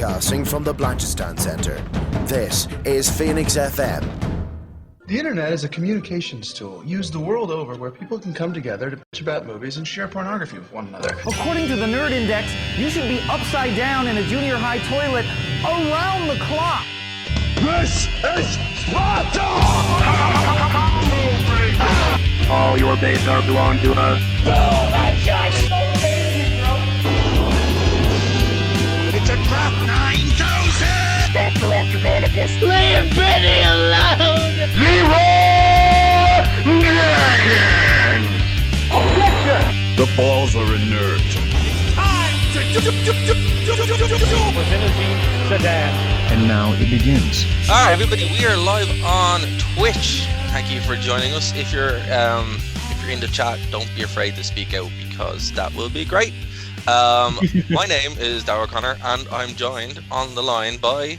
Broadcasting from the Blanchistan Centre. This is Phoenix FM. The internet is a communications tool used the world over where people can come together to bitch about movies and share pornography with one another. According to the Nerd Index, you should be upside down in a junior high toilet around the clock. This is Sparta! All your base are belong to us. It's a trap 9000! Dr. Octopus. Leave Benny alone! Leroy Dragon! Objection! The balls are inert. Time to sedan. And now it begins. Alright everybody, we are live on Twitch. Thank you for joining us. If you're in the chat, don't be afraid to speak out because that will be great. My name is Darragh Connor and I'm joined on the line by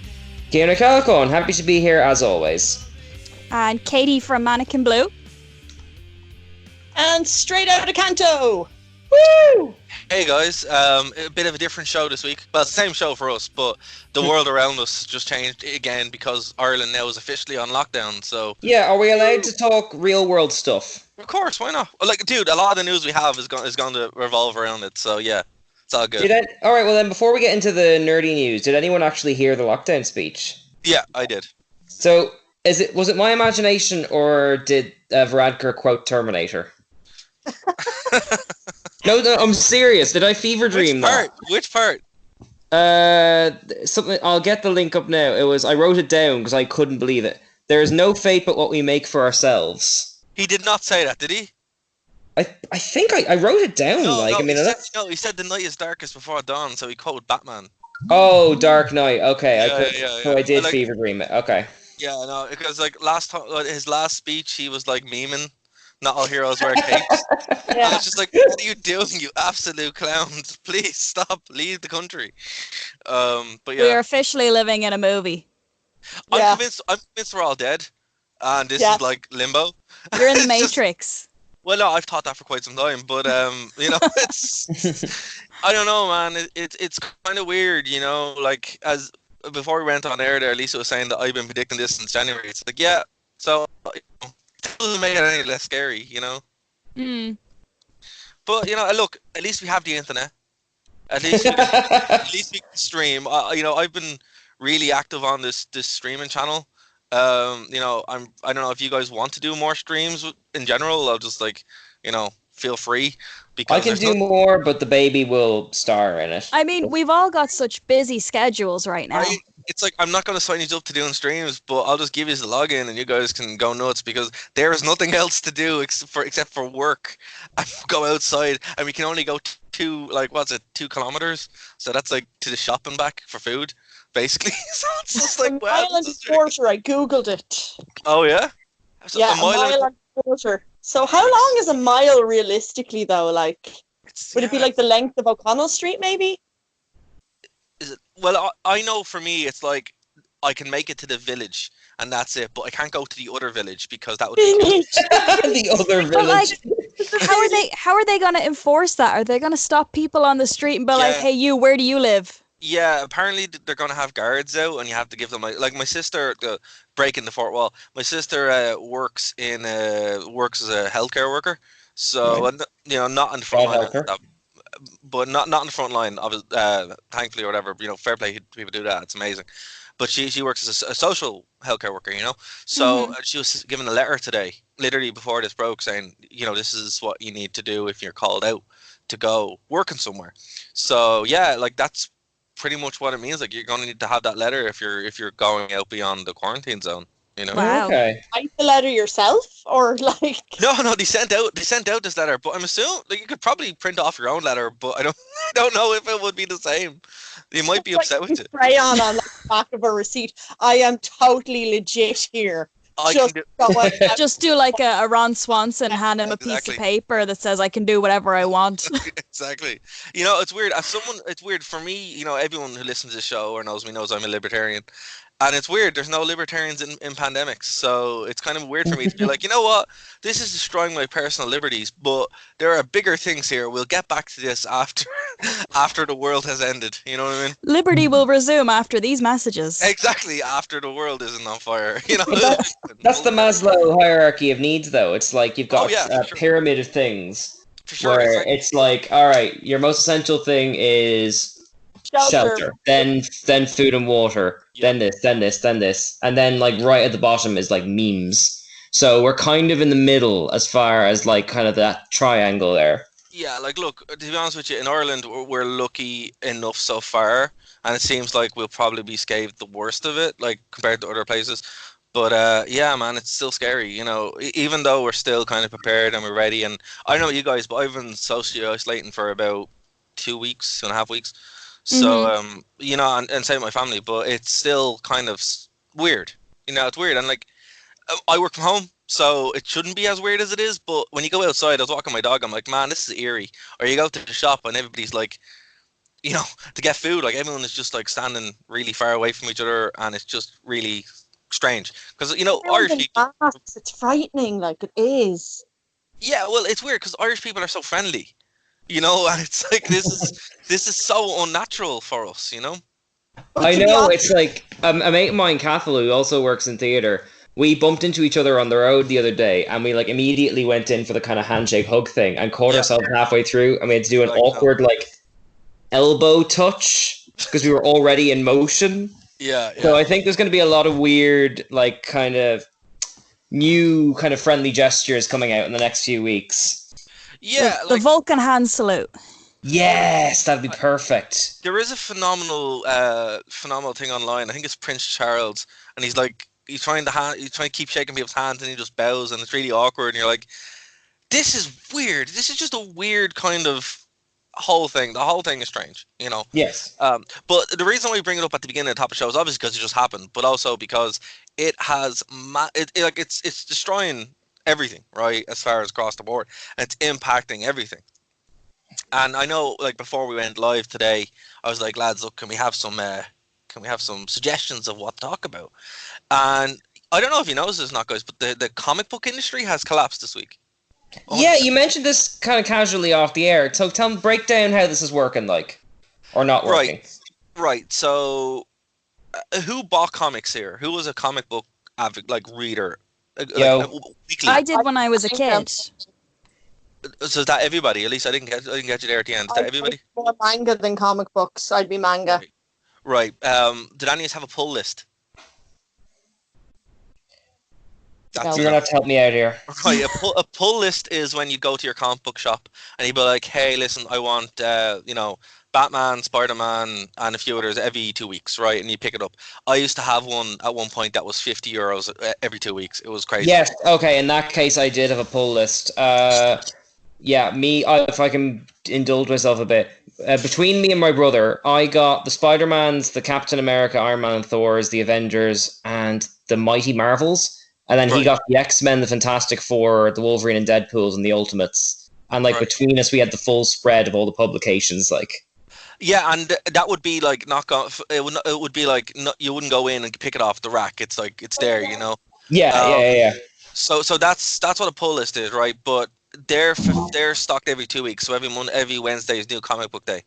Cian and happy to be here as always. And Katie from Mannequin Blue. And straight out of Canto! Woo! Hey guys, a bit of a different show this week. Well, it's the same show for us, but the world around us just changed again because Ireland now is officially on lockdown, so... Yeah, are we allowed to talk real world stuff? Of course, why not? Like, dude, a lot of the news we have is going to revolve around it, so yeah, it's all good. Alright, well then, before we get into the nerdy news, did anyone actually hear the lockdown speech? Yeah, I did. So, was it my imagination, or did Varadkar quote Terminator? No, I'm serious. Did I fever dream that? Which part? Something. I'll get the link up now. I wrote it down because I couldn't believe it. There is no fate but what we make for ourselves. He did not say that, did he? I think I wrote it down. He said the night is darkest before dawn, so he quoted Batman. Oh, Dark Knight. Okay, I did fever dream it. Okay. Yeah, no, because like his last speech, he was like memeing. Not all heroes wear capes. Yeah. I was just like, what are you doing, you absolute clowns? Please stop, leave the country. But yeah. We are officially living in a movie. I'm convinced we're all dead. And this is like limbo. You're in the Matrix. Well, no, I've thought that for quite some time, but it's I don't know, man. It's kind of weird, you know. Like as before we went on air, there, Lisa was saying that I've been predicting this since January. It's like, yeah, so it doesn't make it any less scary, you know. But you know, look, at least we have the internet. At least we can stream. You know, I've been really active on this streaming channel. You know, I don't know if you guys want to do more streams in general. I'll just feel free. Because I can do more, but the baby will star in it. I mean, we've all got such busy schedules right now. It's like, I'm not going to sign you up to doing streams, but I'll just give you the login and you guys can go nuts because there is nothing else to do except for work and go outside. And we can only go 2 kilometers? So that's like to the shop and back for food, basically. So it's just like, wow. A mile and a quarter, I googled it. Oh, yeah? So yeah, a mile and a quarter. So how long is a mile realistically, though? Like, would it be like the length of O'Connell Street, maybe? Is it? Well, I know for me, it's like I can make it to the village and that's it, but I can't go to the other village because that would be the other village. Like, how are they going to enforce that? Are they going to stop people on the street and be like, "Hey, you, where do you live?" Yeah, apparently they're going to have guards out, and you have to give them like my sister breaking the fourth wall. My sister works as a healthcare worker, so you know, not in the front line. But not in the front line, thankfully, or whatever. You know, fair play, people do that. It's amazing. But she works as a social healthcare worker, you know. So she was given a letter today, literally before this broke, saying, you know, this is what you need to do if you're called out to go working somewhere. So yeah, like that's pretty much what it means. Like you're going to need to have that letter if you're going out beyond the quarantine zone. You know? Wow. Okay. Write the letter yourself, or like? No. They sent out this letter, but I'm assuming like you could probably print off your own letter, but I don't know if it would be the same. They might be upset with it. Crayon on the back of a receipt. I am totally legit here. Just do like a Ron Swanson, hand him a piece of paper that says I can do whatever I want. Exactly. You know, it's weird. It's weird for me. You know, everyone who listens to the show or knows me knows I'm a libertarian. And it's weird, there's no libertarians in pandemics, so it's kind of weird for me to be like, you know what, this is destroying my personal liberties, but there are bigger things here, we'll get back to this after After the world has ended, you know what I mean? Liberty will resume after these messages. Exactly, after the world isn't on fire, you know? That's the Maslow hierarchy of needs, though. It's like you've got for a sure. pyramid of things For where sure. it's like, all right, your most essential thing is shelter, then food and water, then this, and then like right at the bottom is like memes. So we're kind of in the middle as far as like kind of that triangle there. Yeah, like look, to be honest with you, in Ireland we're lucky enough so far, and it seems like we'll probably be scathed the worst of it, like compared to other places. But yeah, man, it's still scary, you know. Even though we're still kind of prepared and we're ready, and I don't know you guys, but I've been socially isolating for about 2 weeks, 2.5 weeks. So you know, and same with my family, but it's still kind of weird. You know, it's weird, and like I work from home, so it shouldn't be as weird as it is. But when you go outside, I was walking my dog, I'm like, man, this is eerie. Or you go to the shop and everybody's like, you know, to get food, like everyone is just like standing really far away from each other, and it's just really strange. Because you know, Irish people, it's frightening, like it is. Yeah, well, it's weird because Irish people are so friendly, you know, and it's like this is so unnatural for us, you know. I know, it's like a mate of mine, Cathal, who also works in theatre. We bumped into each other on the road the other day, and we like immediately went in for the kind of handshake hug thing, and caught ourselves halfway through, and we had to do an awkward like elbow touch because we were already in motion. Yeah. So I think there's going to be a lot of weird, like kind of new kind of friendly gestures coming out in the next few weeks. Yeah, the Vulcan hand salute. Yes, that'd be perfect. There is a phenomenal thing online. I think it's Prince Charles, and he's trying to keep shaking people's hands, and he just bows, and it's really awkward. And you're like, this is weird. This is just a weird kind of whole thing. The whole thing is strange, you know. Yes. But the reason why we bring it up at the beginning of the top of the show is obviously because it just happened, but also because it has it's destroying everything, right, as far as across the board, and it's impacting everything. And I know, like before we went live today, I was like, lads, look, can we have some suggestions of what to talk about? And I don't know if you noticed this, not guys, but the comic book industry has collapsed this week. Yeah, you mentioned this kind of casually off the air. So break down how this is working, like, or not working. Right. So, who bought comics here? Who was a comic book reader? Weekly? I did when I was a kid. So is that everybody? At least I didn't get you there at the end. Is that everybody? More manga than comic books. I'd be manga. Right. Did any of us have a pull list? You're gonna have to help me out here. Right, a pull list is when you go to your comic book shop and you be like, "Hey, listen, I want Batman, Spider-Man, and a few others every 2 weeks," right? And you pick it up. I used to have one at one point that was €50 every 2 weeks. It was crazy. Yes. Okay. In that case, I did have a pull list. If I can indulge myself a bit, between me and my brother, I got the Spider-Mans, the Captain America, Iron Man, and Thors, the Avengers, and the Mighty Marvels. And then he got the X-Men, the Fantastic Four, the Wolverine and Deadpools, and the Ultimates. And between us, we had the full spread of all the publications. Yeah, and that would be like it would be like you wouldn't go in and pick it off the rack. It's like it's there, you know. Yeah. So that's what a pull list is, right? But they're stocked every 2 weeks. So every Wednesday is new comic book day,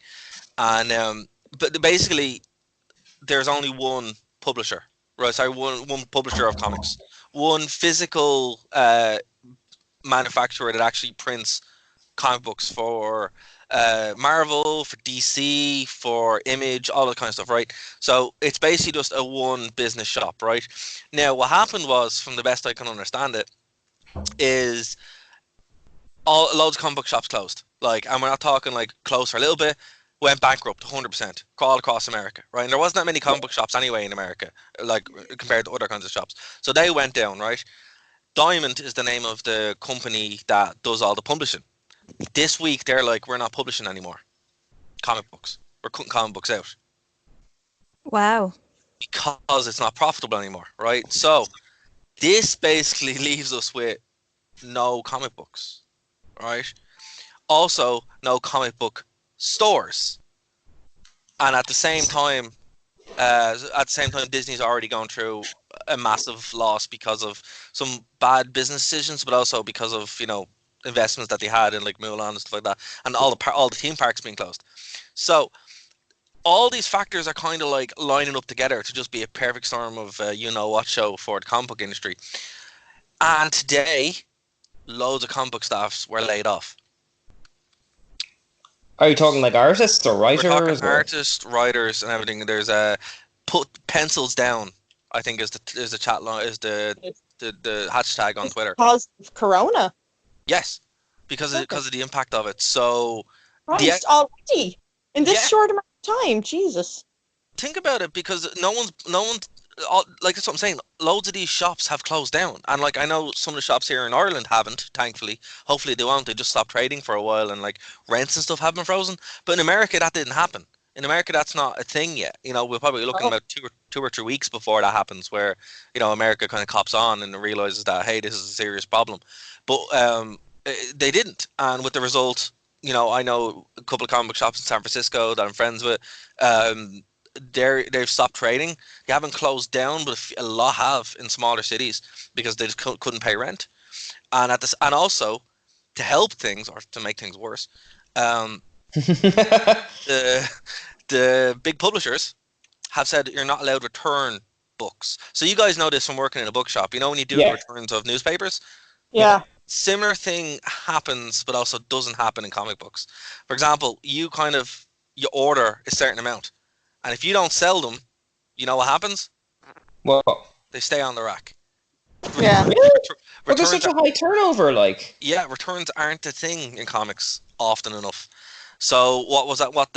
and but basically there's only one publisher, right? Sorry, one publisher of comics. One physical manufacturer that actually prints comic books for Marvel, for DC, for Image, all that kind of stuff, right? So it's basically just a one business shop, right? Now, what happened was, from the best I can understand it, is loads of comic book shops closed. And we're not talking closed for a little bit, went bankrupt 100%, all across America, right? And there wasn't that many comic book shops anyway in America, compared to other kinds of shops. So they went down, right? Diamond is the name of the company that does all the publishing. This week, they're like, we're not publishing anymore. Comic books. We're cutting comic books out. Wow. Because it's not profitable anymore, right? So this basically leaves us with no comic books, right? Also, no comic book stores, and at the same time Disney's already gone through a massive loss because of some bad business decisions, but also because of investments that they had in Mulan and stuff like that, and all the theme parks being closed. So all these factors are kind of like lining up together to just be a perfect storm of what show for the comic book industry. And today, loads of comic book staffs were laid off. Are you talking like artists or writers? We're talking artists, writers, and everything. There's put pencils down. I think is the chat line, is the hashtag on Twitter. Because of Corona. Yes, because of the impact of it. So already in this short amount of time, Jesus. Think about it, because no one's like, that's what I'm saying. Loads of these shops have closed down, and like I know some of the shops here in Ireland haven't. Thankfully, hopefully they won't. They just stopped trading for a while, and like rents and stuff have been frozen. But in America, that didn't happen. In America, that's not a thing yet. We're probably looking about 2 or 3 weeks before that happens, where America kind of cops on and realizes that, hey, this is a serious problem. But they didn't, and with the result, I know a couple of comic book shops in San Francisco that I'm friends with. They've stopped trading. They haven't closed down, but a lot have in smaller cities because they just couldn't pay rent. And and also to help things, or to make things worse, the big publishers have said you're not allowed to return books. So you guys know this from working in a bookshop. When you do returns of newspapers? Yeah. Similar thing happens, but also doesn't happen in comic books. For example, you order a certain amount, and if you don't sell them, you know what happens? Well, they stay on the rack. Yeah. But there's such a high turnover, like. Yeah, returns aren't a thing in comics often enough. So what was that? What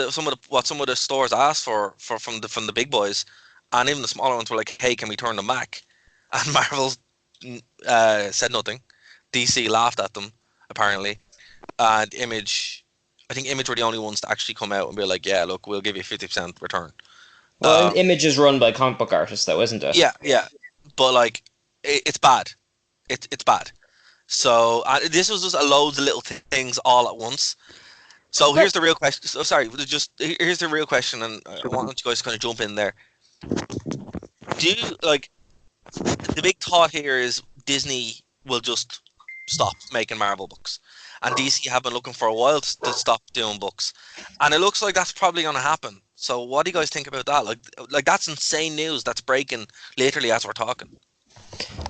some of the stores asked for from the big boys, and even the smaller ones were like, "Hey, can we turn them back?" And Marvel said nothing. DC laughed at them, apparently, and Image were the only ones to actually come out and be like, "Yeah, look, we'll give you 50% return." Well, Image is run by comic book artists, though, isn't it? Yeah, but like, it's bad. It's bad. So this was just a loads of little things all at once. So here's the real question. So sorry, here's the real question, and I want you guys to kind of jump in there. Do you like the big thought here is Disney will just stop making Marvel books, and DC have been looking for a while to stop doing books, and it looks like that's probably going to happen. So what do you guys think about that? Like that's insane news that's breaking literally as we're talking.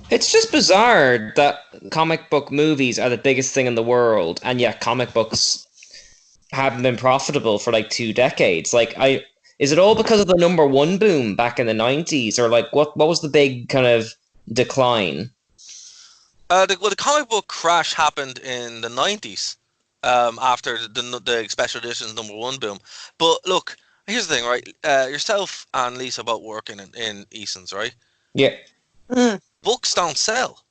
It's just bizarre that comic book movies are the biggest thing in the world, and yet comic books haven't been profitable for like 2 decades. Is it all because of the #1 boom back in the 90s, or like what was the big kind of decline? The comic book crash happened in the 90s, after the special editions #1 boom. But look, here's the thing, right? Yourself and Lisa both working in Eason's, right? Yeah. Mm. Books don't sell.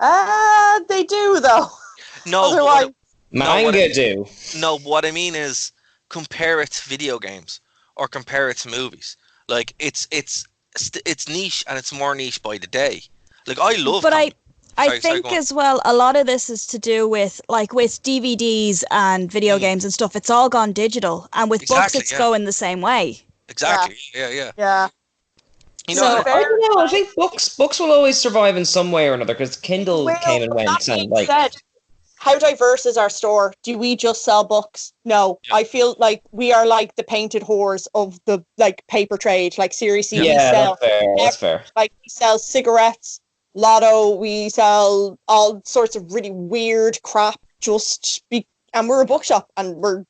They do though. No, otherwise. Manga do. No, what I mean is compare it to video games or compare it to movies. Like it's niche, and it's more niche by the day. Like I love. But I think as well, a lot of this is to do with with DVDs and video games and stuff. It's all gone digital, and with books, it's going the same way. Exactly. Yeah. Yeah. You know, I don't know. I think books will always survive in some way or another, because Kindle came and went, and like. How diverse is our store? Do we just sell books? No. Yeah. I feel like we are like the painted whores of the paper trade. Like seriously, we sell. That's fair. Like we sell cigarettes, Lotto. We sell all sorts of really weird crap. And we're a bookshop, and we're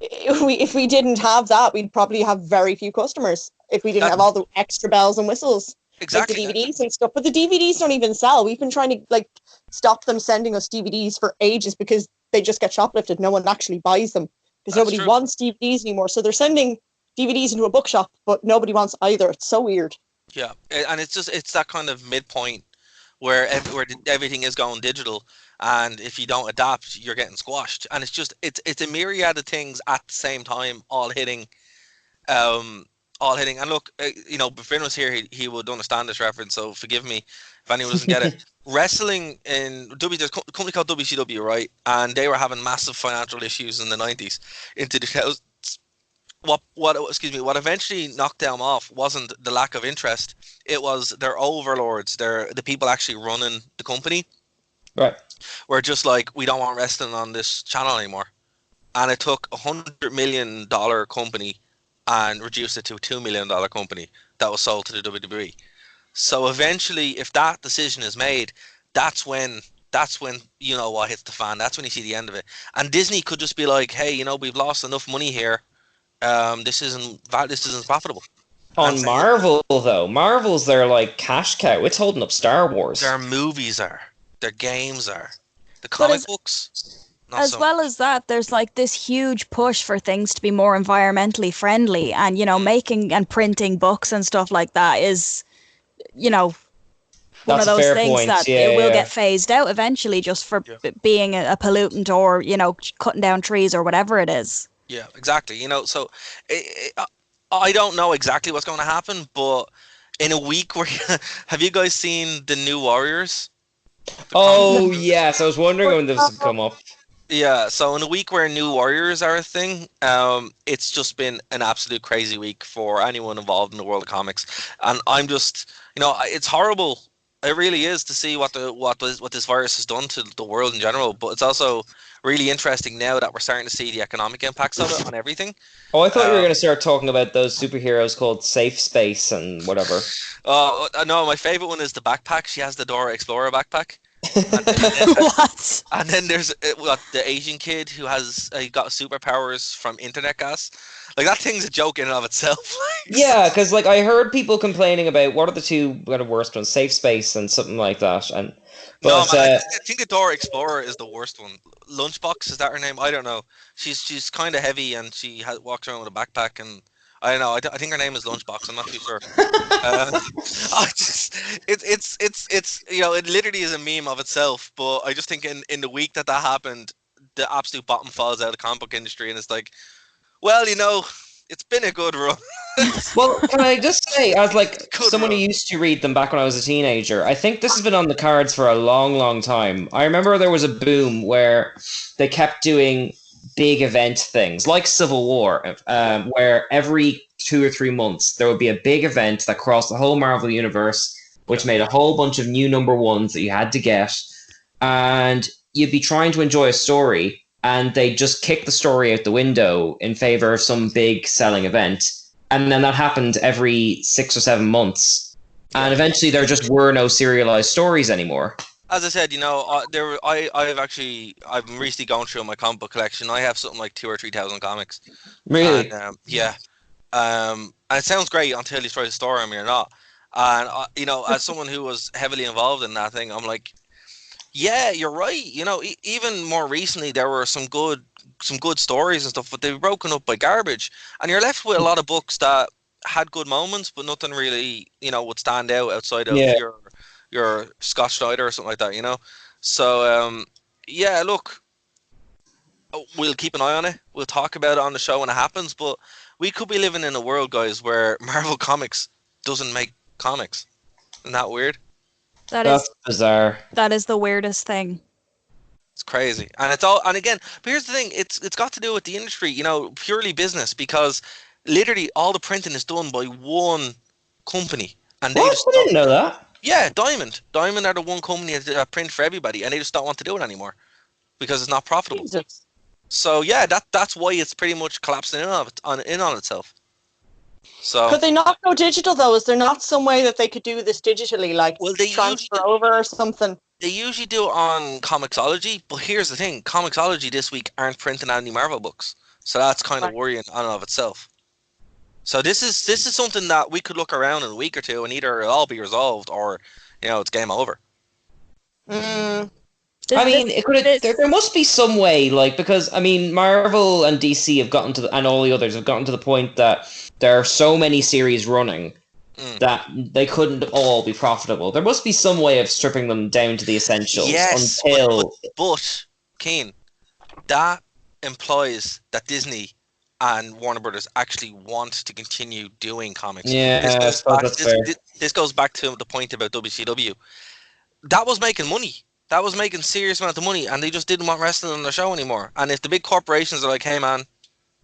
if we didn't have that, we'd probably have very few customers. If we didn't have all the extra bells and whistles. Exactly. Like the DVDs and stuff, but the DVDs don't even sell. We've been trying to stop them sending us DVDs for ages because they just get shoplifted. No one actually buys them because nobody wants DVDs anymore. So they're sending DVDs into a bookshop, but nobody wants either. It's so weird. Yeah, and it's that kind of midpoint where everything is going digital, and if you don't adapt, you're getting squashed. And it's a myriad of things at the same time, all hitting. And look, if Finn was here, he would understand this reference, so forgive me if anyone doesn't get it. Wrestling in there's a company called WCW, right? And they were having massive financial issues in the 90s into the 2000s. What eventually knocked them off wasn't the lack of interest. It was their overlords, the people actually running the company. Right. Were just like, we don't want wrestling on this channel anymore. and it took $100 million company and reduced it to a $2 million company that was sold to the WWE. So eventually, if that decision is made, that's when you know what hits the fan. That's when you see the end of it. And Disney could just be like, hey, you know, we've lost enough money here. This isn't profitable. On Marvel, though, Marvel's their like cash cow. It's holding up Star Wars. Their movies are, their games are, the comic books. As well as that, there's like this huge push for things to be more environmentally friendly, and you know, making and printing books and stuff like that is, you know, one of those things that it will get phased out eventually, just for being a pollutant, or you know, cutting down trees or whatever it is. Yeah, exactly. You know, so I don't know exactly what's going to happen, but in a week where have you guys seen the New Warriors? Oh yes, I was wondering when this would come up. Yeah, so in a week where New Warriors are a thing, it's just been an absolute crazy week for anyone involved in the world of comics, and I'm just, you know, it's horrible. It really is to see what this virus has done to the world in general, but it's also really interesting now that we're starting to see the economic impacts of it on everything. Oh, I thought you were going to start talking about those superheroes called Safe Space and whatever. Oh, no, my favorite one is the backpack. She has the Dora Explorer backpack. What? And then there's the Asian kid who has got superpowers from internet gas. Like, that thing's a joke in and of itself. Yeah, because like I heard people complaining about what are the two kind of worst ones, Safe Space and something like that. And but, no, man, I think the Dora Explorer is the worst one. Lunchbox, is that her name? I don't know. She's kind of heavy and she walks around with a backpack, and I don't know. I think her name is Lunchbox. I'm not too sure. It's you know, it literally is a meme of itself. But I just think in the week that happened, the absolute bottom falls out of the comic book industry, and it's like, well, you know, it's been a good run. Well, can I just say, as like someone who used to read them back when I was a teenager, I think this has been on the cards for a long, long time. I remember there was a boom where they kept doing big event things like Civil War, where every 2 or 3 months there would be a big event that crossed the whole Marvel universe, which made a whole bunch of new number ones that you had to get, and you'd be trying to enjoy a story, and they just kick the story out the window in favor of some big selling event. And then that happened every 6 or 7 months. And eventually there just were no serialized stories anymore. As I said, you know, I've recently gone through my comic book collection. I have something like 2,000 or 3,000 comics. Really? And, yeah. And it sounds great until you try to store them or not. And, you know, as someone who was heavily involved in that thing, I'm like, yeah, you're right. You know, even more recently, there were some good stories and stuff, but they were broken up by garbage. And you're left with a lot of books that had good moments, but nothing really, you know, would stand out outside of your Scott Snyder or something like that, you know? So, yeah, look, we'll keep an eye on it. We'll talk about it on the show when it happens, but we could be living in a world, guys, where Marvel Comics doesn't make comics. Isn't that weird? That's bizarre. That is the weirdest thing. It's crazy. And it's all, and again, but here's the thing, it's got to do with the industry, you know, purely business, because literally all the printing is done by one company. And I didn't know that. Yeah, Diamond. Diamond are the one company that print for everybody, and they just don't want to do it anymore because it's not profitable. Jesus. So yeah, that's why it's pretty much collapsing in on itself. So could they not go digital though? Is there not some way that they could do this digitally, like transfer over or something? They usually do it on Comixology, but here's the thing: Comixology this week aren't printing any Marvel books, so that's kind of worrying on and of itself. So this is something that we could look around in a week or two, and either it'll all be resolved, or you know, it's game over. I mean, there must be some way, like, because I mean, Marvel and DC have gotten to and all the others have gotten to the point that there are so many series running that they couldn't all be profitable. There must be some way of stripping them down to the essentials. Yes, but Cian, that implies that Disney and Warner Brothers actually want to continue doing comics. Yeah, this goes back to the point about WCW. That was making money. That was making serious amount of money, and they just didn't want wrestling on their show anymore. And if the big corporations are like, hey man,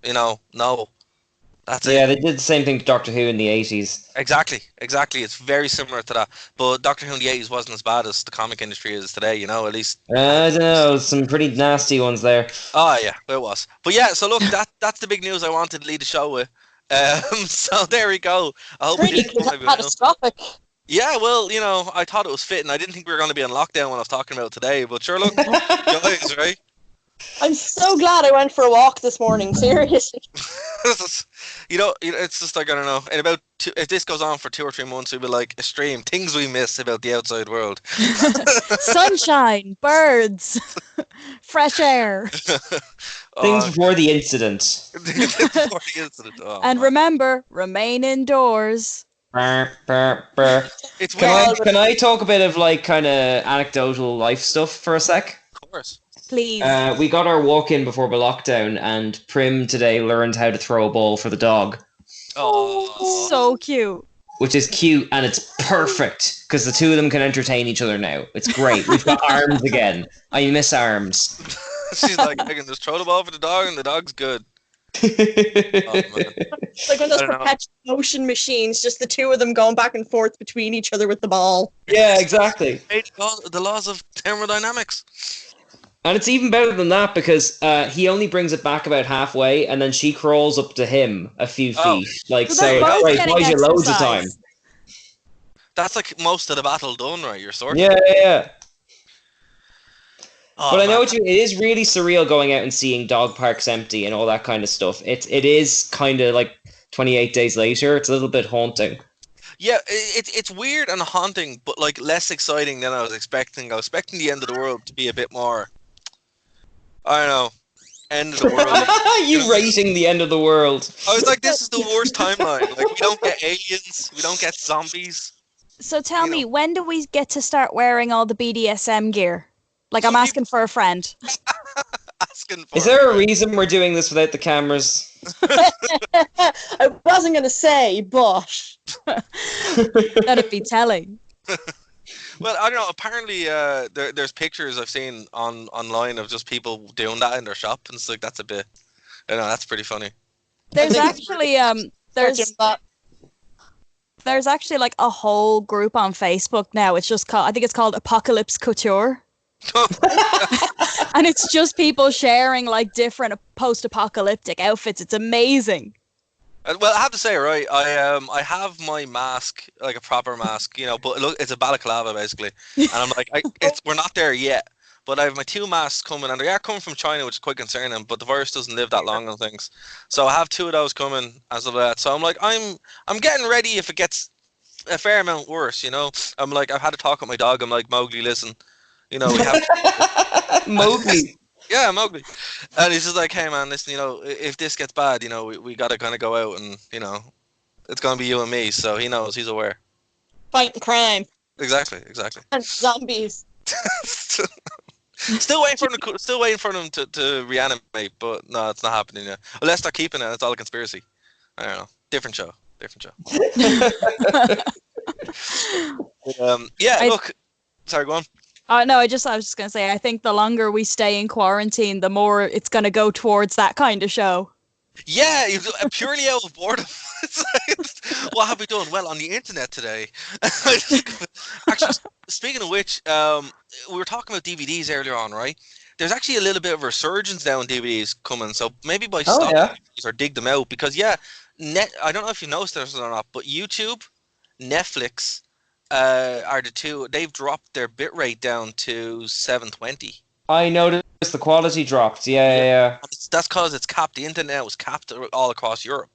you know, no, That's Yeah, it. they did the same thing to Doctor Who in the 80s. Exactly. It's very similar to that. But Doctor Who in the 80s wasn't as bad as the comic industry is today, you know, at least. I don't know, some pretty nasty ones there. Oh, yeah, it was. But yeah, so look, that's the big news I wanted to lead the show with. So there we go. I hope we didn't catastrophic. Yeah, well, you know, I thought it was fitting. I didn't think we were going to be on lockdown when I was talking about today, but sure, look, guys, right? I'm so glad I went for a walk this morning. Seriously. you know, it's just like, I don't know. In about if this goes on for 2 or 3 months, we'll be like a stream things we miss about the outside world. Sunshine, birds, fresh air. Things before the incident. Oh, and man. remember, remain indoors. Burr, burr, burr. It's Can I talk a bit of like kind of anecdotal life stuff for a sec? Of course. Please. We got our walk in before the lockdown, and Prim today learned how to throw a ball for the dog. Oh, so cute. Which is cute, and it's perfect because the two of them can entertain each other now. It's great. We've got arms again. I miss arms. She's like, I can just throw the ball for the dog, and the dog's good. Oh, man. It's like one of those perpetual motion machines, just the two of them going back and forth between each other with the ball. Yeah, exactly. The laws of thermodynamics. And it's even better than that because he only brings it back about halfway, and then she crawls up to him a few feet. Like, so it buys you loads of time. That's like most of the battle done, right? You're sorted. Yeah. Oh, but I know what you. It is really surreal going out and seeing dog parks empty and all that kind of stuff. It is kind of like 28 days later. It's a little bit haunting. Yeah, it's weird and haunting, but like less exciting than I was expecting. I was expecting the end of the world to be a bit more. I don't know. End of the world. You rating the end of the world. I was like, this is the worst timeline. Like, we don't get aliens. We don't get zombies. So tell me, when do we get to start wearing all the BDSM gear? Like, I'm asking for a friend. Is there a reason we're doing this without the cameras? I wasn't going to say, but... That'd be telling. Well, I don't know. Apparently, there's pictures I've seen online of just people doing that in their shop, and it's like that's a bit. I don't know. That's pretty funny. There's actually there's actually like a whole group on Facebook now. It's just called, I think it's called Apocalypse Couture. And it's just people sharing like different post-apocalyptic outfits. It's amazing. Well, I have to say, right, I have my mask, like a proper mask, you know, but look, it's a balaclava basically, and I'm like, we're not there yet, but I have my 2 masks coming, and they are coming from China, which is quite concerning. But the virus doesn't live that long on things, so I have 2 of those coming as of that. So I'm like, I'm getting ready if it gets a fair amount worse, you know. I'm like, I've had a talk with my dog. I'm like, Mowgli, listen, you know, we have Mowgli. Yeah, Mowgli. And he's just like, hey man, listen, you know, if this gets bad, you know, we got to kind of go out and, you know, it's going to be you and me. So he knows, he's aware. Fighting crime. Exactly. And zombies. Still waiting for them to reanimate, but no, it's not happening yet. Unless they're keeping it, it's all a conspiracy. I don't know. Different show. Look. Sorry, go on. No, I was just going to say, I think the longer we stay in quarantine, the more it's going to go towards that kind of show. Yeah, purely out of boredom. What have we done? Well, on the internet today. Actually, speaking of which, we were talking about DVDs earlier on, right? There's actually a little bit of a resurgence now in DVDs coming, so maybe by stopping DVDs or dig them out, because I don't know if you noticed this or not, but YouTube, Netflix, are the two. They've dropped their bitrate down to 720. I noticed the quality dropped. Yeah. That's because it's capped. The internet was capped all across Europe.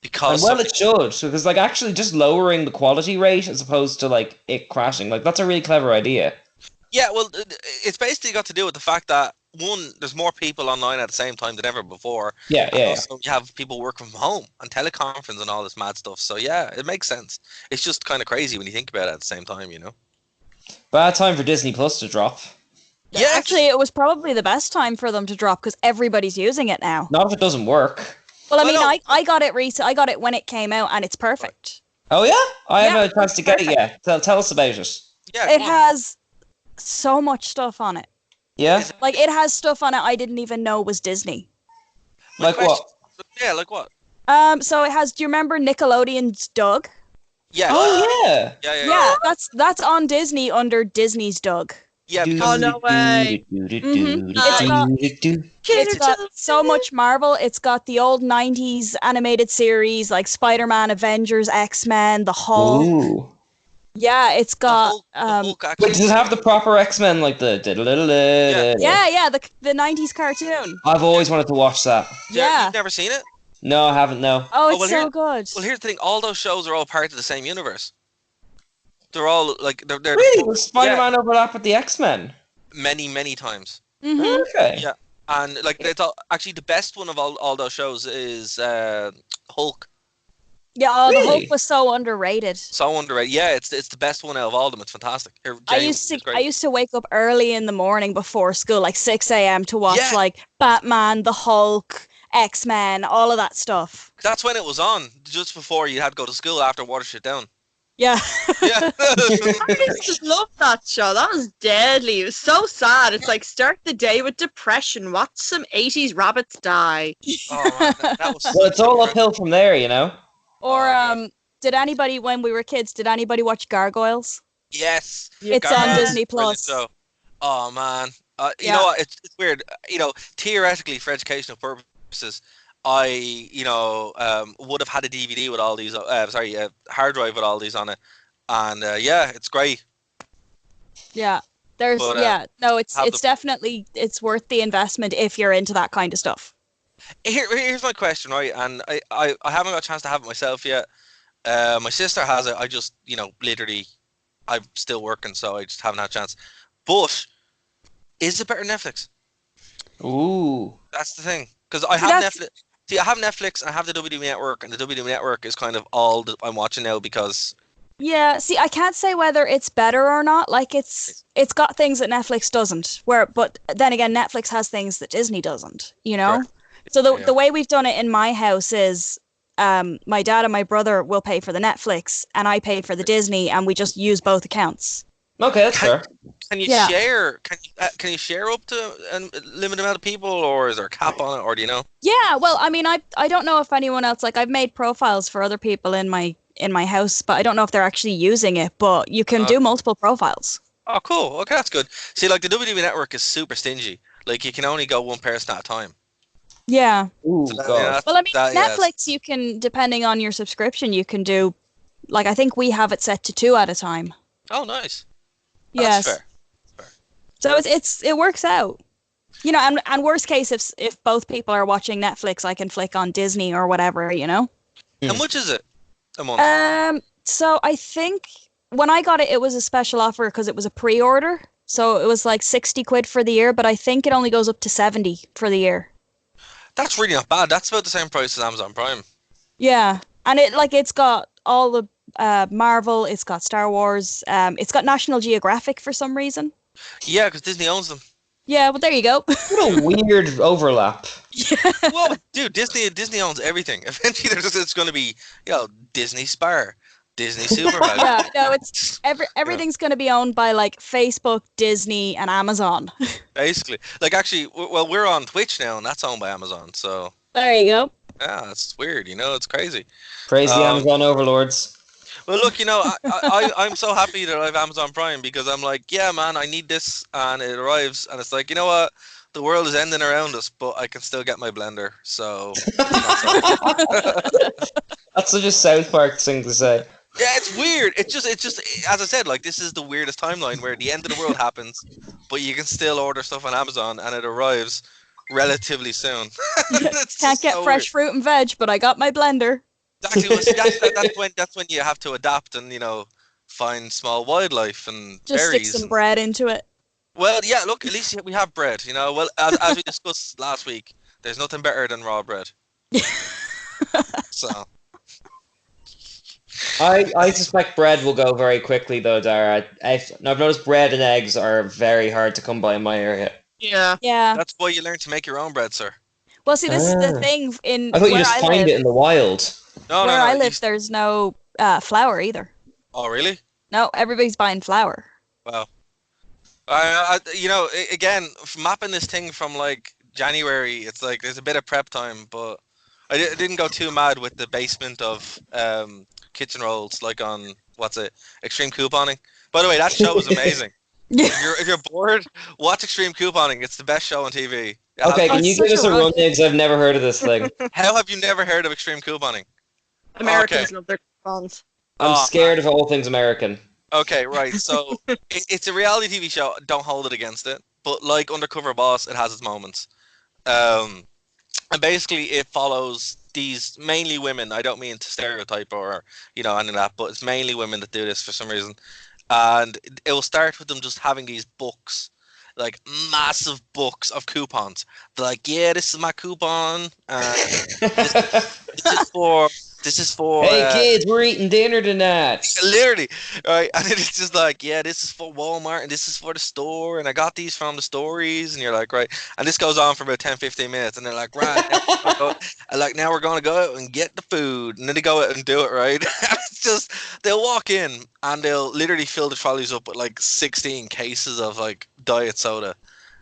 Because it should. Because like actually just lowering the quality rate as opposed to like it crashing. Like that's a really clever idea. Yeah, well, it's basically got to do with the fact that one, there's more people online at the same time than ever before. Yeah. Also, you have people working from home and teleconference and all this mad stuff. So yeah, it makes sense. It's just kind of crazy when you think about it at the same time, you know. Bad time for Disney Plus to drop. Yeah, actually, it was probably the best time for them to drop because everybody's using it now. Not if it doesn't work. Well, I mean, I got it I got it when it came out, and it's perfect. Oh yeah, I haven't had a chance to get it yet. Tell us about it. Yeah, it has so much stuff on it. Yeah, like it has stuff on it I didn't even know was Disney. Like what? Yeah, like what? So it has. Do you remember Nickelodeon's Doug? Yeah. Oh yeah. Yeah. That's on Disney under Disney's Doug. Yeah. Oh, no way. It's got so much Marvel. It's got the old 90s animated series like Spider-Man, Avengers, X-Men, the Hulk. Ooh. Yeah, it's got Hulk actually. Wait, does it have the proper X-Men like the? yeah, the 90s cartoon. I've always wanted to watch that. Yeah. You've never seen it? No, I haven't. No. Oh, it's well, so good. Well, here's the thing. All those shows are all part of the same universe. They're all like they're Really? Does Spider-Man overlap with the X-Men? many times. Mm-hmm. Okay. Yeah, and like it's all, actually the best one of all those shows is Hulk. Yeah, the Really? Hulk was so underrated. So underrated. Yeah, it's the best one out of all of them. It's fantastic. I used to wake up early in the morning before school, like 6 a.m. to watch like Batman, the Hulk, X-Men, all of that stuff. That's when it was on, just before you had to go to school after water shit down. Yeah. Yeah. I used to love that show. That was deadly. It was so sad. It's like start the day with depression. Watch some 80s rabbits die. Oh, man, that was Well, it's all uphill from there, you know. Or did anybody, when we were kids, did anybody watch Gargoyles? Yes. It's on Disney Plus. So, oh man, you Yeah. know what? It's weird. You know, theoretically, for educational purposes, I would have had a DVD with all these. Hard drive with all these on it, and yeah, it's great. Yeah. There's But, it's definitely it's worth the investment if you're into that kind of stuff. Here's my question, right? And I haven't got a chance to have it myself yet. My sister has it. I just, literally, I'm still working, so I just haven't had a chance. But is it better than Netflix? Ooh. That's the thing. Because I have Netflix. See, I have Netflix and I have the WWE Network, and the WWE Network is kind of all that I'm watching now because... Yeah, see, I can't say whether it's better or not. Like, it's got things that Netflix doesn't. But then again, Netflix has things that Disney doesn't, you know? Correct. So the way we've done it in my house is my dad and my brother will pay for the Netflix, and I pay for the Disney, and we just use both accounts. Okay, that's fair. Can you share? Can you share up to a limited amount of people, or is there a cap on it, or do you know? Yeah, well, I mean, I don't know if anyone else, like, I've made profiles for other people in my house, but I don't know if they're actually using it. But you can do multiple profiles. Oh, cool. Okay, that's good. See, like the WWE Network is super stingy. Like you can only go one person at a time. Yeah. Ooh, So God. Well, I mean, Netflix, you can, depending on your subscription, you can do, like, I think we have it set to 2 at a time. Oh, nice. Yes. That's fair. So it works out. You know, and worst case, if both people are watching Netflix, I can flick on Disney or whatever, you know? How much is it a month? So I think when I got it, it was a special offer because it was a pre-order. So it was like 60 quid for the year, but I think it only goes up to 70 for the year. That's really not bad. That's about the same price as Amazon Prime. Yeah. And it's got all the Marvel, it's got Star Wars, it's got National Geographic for some reason. Yeah, because Disney owns them. Yeah, well, there you go. What a weird overlap. Well, dude, Disney owns everything. Eventually, it's going to be, Disney Spar, Disney Superman. Yeah, no, it's everything's going to be owned by like Facebook, Disney, and Amazon. Basically, like actually, we're on Twitch now, and that's owned by Amazon. So there you go. Yeah, it's weird. It's crazy. Praise the Amazon overlords. Well, look, I'm so happy that I have Amazon Prime because I'm like, yeah, man, I need this, and it arrives, and it's like, you know what? The world is ending around us, but I can still get my blender. So that's such a South Park thing to say. Yeah, it's weird. It's just as I said, like this is the weirdest timeline where the end of the world happens, but you can still order stuff on Amazon and it arrives relatively soon. Can't get fresh fruit and veg, but I got my blender. Exactly. Well, that's when you have to adapt and find small wildlife and just berries. Stick some bread into it. Well, yeah. Look, at least we have bread. Well, as we discussed last week, there's nothing better than raw bread. So. I suspect bread will go very quickly though, Darragh. I've noticed bread and eggs are very hard to come by in my area. Yeah. That's why you learn to make your own bread, sir. Well, see, this is the thing. I thought you just find it in the wild. No, where I live, there's no flour either. Oh, really? No, everybody's buying flour. Wow. Again, mapping this thing from like January, it's like there's a bit of prep time, but I didn't go too mad with the basement of kitchen rolls like on Extreme Couponing. By the way, that show was amazing. If you're bored, watch Extreme Couponing. It's the best show on TV. Okay, can you give us a run? Because I've never heard of this thing. How have you never heard of Extreme Couponing? Americans love their coupons. I'm scared of all things American. Okay, right. So it's a reality TV show. Don't hold it against it. But like Undercover Boss, it has its moments. And basically, it follows these mainly women. I don't mean to stereotype or any of that, but it's mainly women that do this for some reason. And it will start with them just having these books, like massive books of coupons. They're like, yeah, this is my coupon. This is for. Hey kids, we're eating dinner tonight. Literally, right? And it's just like, yeah, this is for Walmart and this is for the store, and I got these from the stories, and you're like, right. And this goes on for about 10-15 minutes, and they're like, right, now we're gonna go out and get the food, and then they go out and do it, right? It's just they'll walk in and they'll literally fill the trolleys up with like 16 cases of like diet soda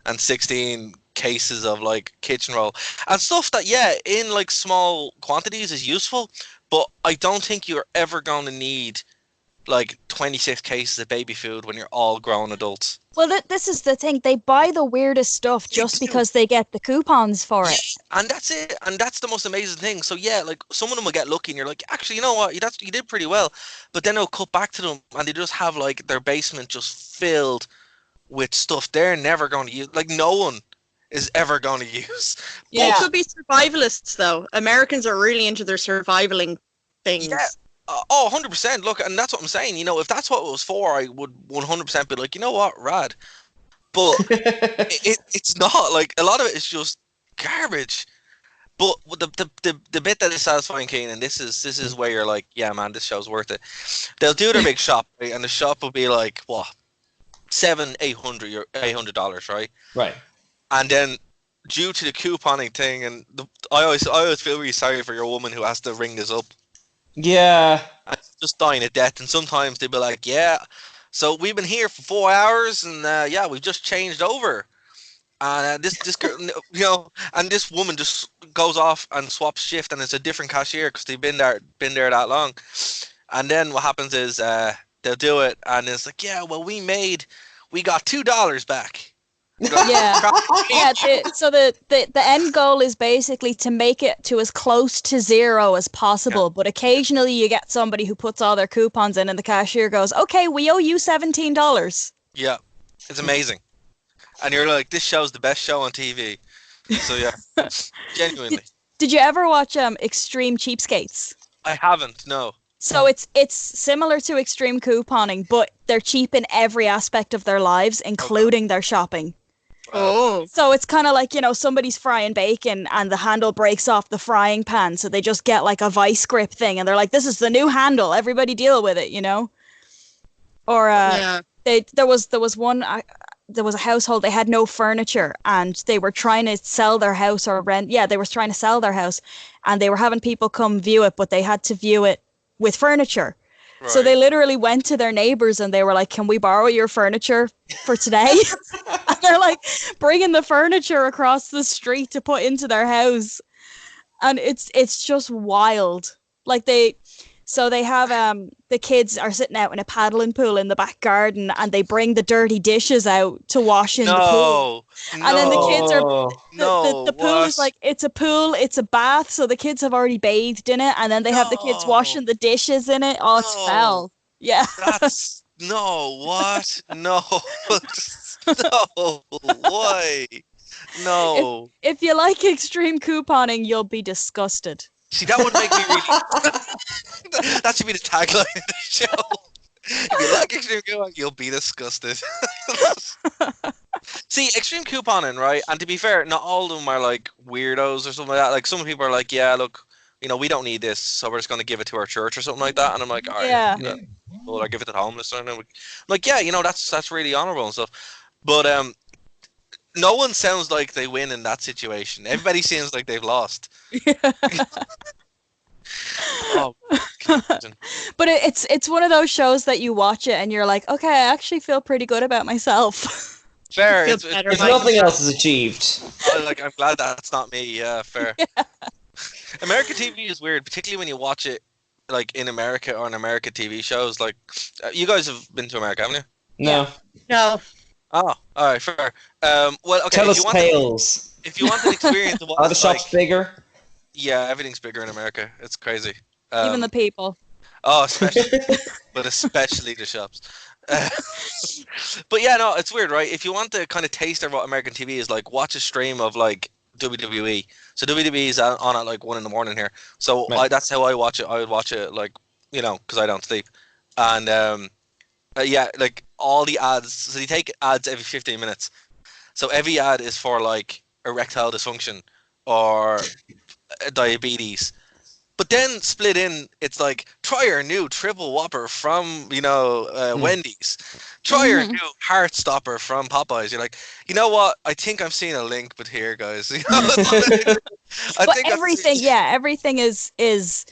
and 16 cases of like kitchen roll and stuff that in like small quantities is useful, but I don't think you're ever going to need like 26 cases of baby food when you're all grown adults. Well, this is the thing. They buy the weirdest stuff just because they get the coupons for it. And that's it. And that's the most amazing thing. So like some of them will get lucky and you're like, actually, you know what? You did pretty well. But then they'll cut back to them and they just have like their basement just filled with stuff they're never going to use. Like no one is ever going to use. Yeah, it could be survivalists though. Americans are really into their survivaling things. Yeah. 100%. Look, and that's what I'm saying. If that's what it was for, I would 100% be like, you know what, rad. But it's not. Like a lot of it is just garbage. But the bit that is satisfying, Cian, and this is where you're like, yeah, man, this show's worth it. They'll do their big shop, right? And the shop will be like, what, $800, right? Right. And then due to the couponing thing, and I always feel really sorry for your woman who has to ring this up. Yeah. And just dying of death. And sometimes they'll be like, yeah, so we've been here for 4 hours, and we've just changed over. And this girl, and this woman just goes off and swaps shift, and it's a different cashier because they've been there that long. And then what happens is they'll do it, and it's like, yeah, well, we got $2 back. Yeah. So the end goal is basically to make it to as close to zero as possible, but occasionally you get somebody who puts all their coupons in and the cashier goes, okay, we owe you $17. Yeah, it's amazing. And you're like, this show's the best show on TV. So yeah, genuinely. Did you ever watch Extreme Cheapskates? I haven't, no. So it's similar to Extreme Couponing, but they're cheap in every aspect of their lives, including their shopping. Oh. So it's kind of like, somebody's frying bacon and the handle breaks off the frying pan, so they just get like a vice grip thing and they're like, this is the new handle, everybody deal with it, Or there was a household, they had no furniture and they were trying to sell their house or rent. Yeah, they were trying to sell their house and they were having people come view it, but they had to view it with furniture. Right. So they literally went to their neighbors and they were like, can we borrow your furniture for today? And they're like bringing the furniture across the street to put into their house. And it's just wild. Like they have the kids are sitting out in a paddling pool in the back garden and they bring the dirty dishes out to wash in the pool. And then the kids are the pool is like, it's a pool, it's a bath, so the kids have already bathed in it and then they have the kids washing the dishes in it. Oh, it's foul. Yeah. That's what? No. No. Why? No. If you like extreme couponing, you'll be disgusted. See, that would make me really... That should be the tagline of the show. If you like extreme couponing, you'll be disgusted. See, extreme couponing, right? And to be fair, not all of them are like weirdos or something like that. Like some people are like, yeah, look, we don't need this, so we're just going to give it to our church or something like that. And I'm like, all right, well, I give it to the homeless. And I'm like, yeah, that's really honorable and stuff. But no one sounds like they win in that situation. Everybody seems like they've lost. Oh, but it's one of those shows that you watch it and you're like, okay, I actually feel pretty good about myself. Fair. If nothing else is achieved. I'm glad that's not me. Yeah, fair. Yeah. American TV is weird, particularly when you watch it like in America or on American TV shows. Like, you guys have been to America, haven't you? No. No. Oh, all right, fair. Well, okay. Tell if us you want tales. if you want an experience of what Are the it's shops like, bigger? yeah, everything's bigger in America. It's crazy. Even the people. Oh, especially the shops. But yeah, no, it's weird, right? If you want the kind of taste of what American TV is like, watch a stream of like WWE. So WWE is on at like 1 a.m. here. So Right. that's how I watch it. I would watch it like, because I don't sleep. And yeah, like all the ads. So they take ads every 15 minutes. So every ad is for like erectile dysfunction or diabetes. But then split in, it's like, try our new triple whopper from, Wendy's. Try our new heart stopper from Popeyes. You're like, you know what? I think I'm seeing a link, but here, guys. Everything is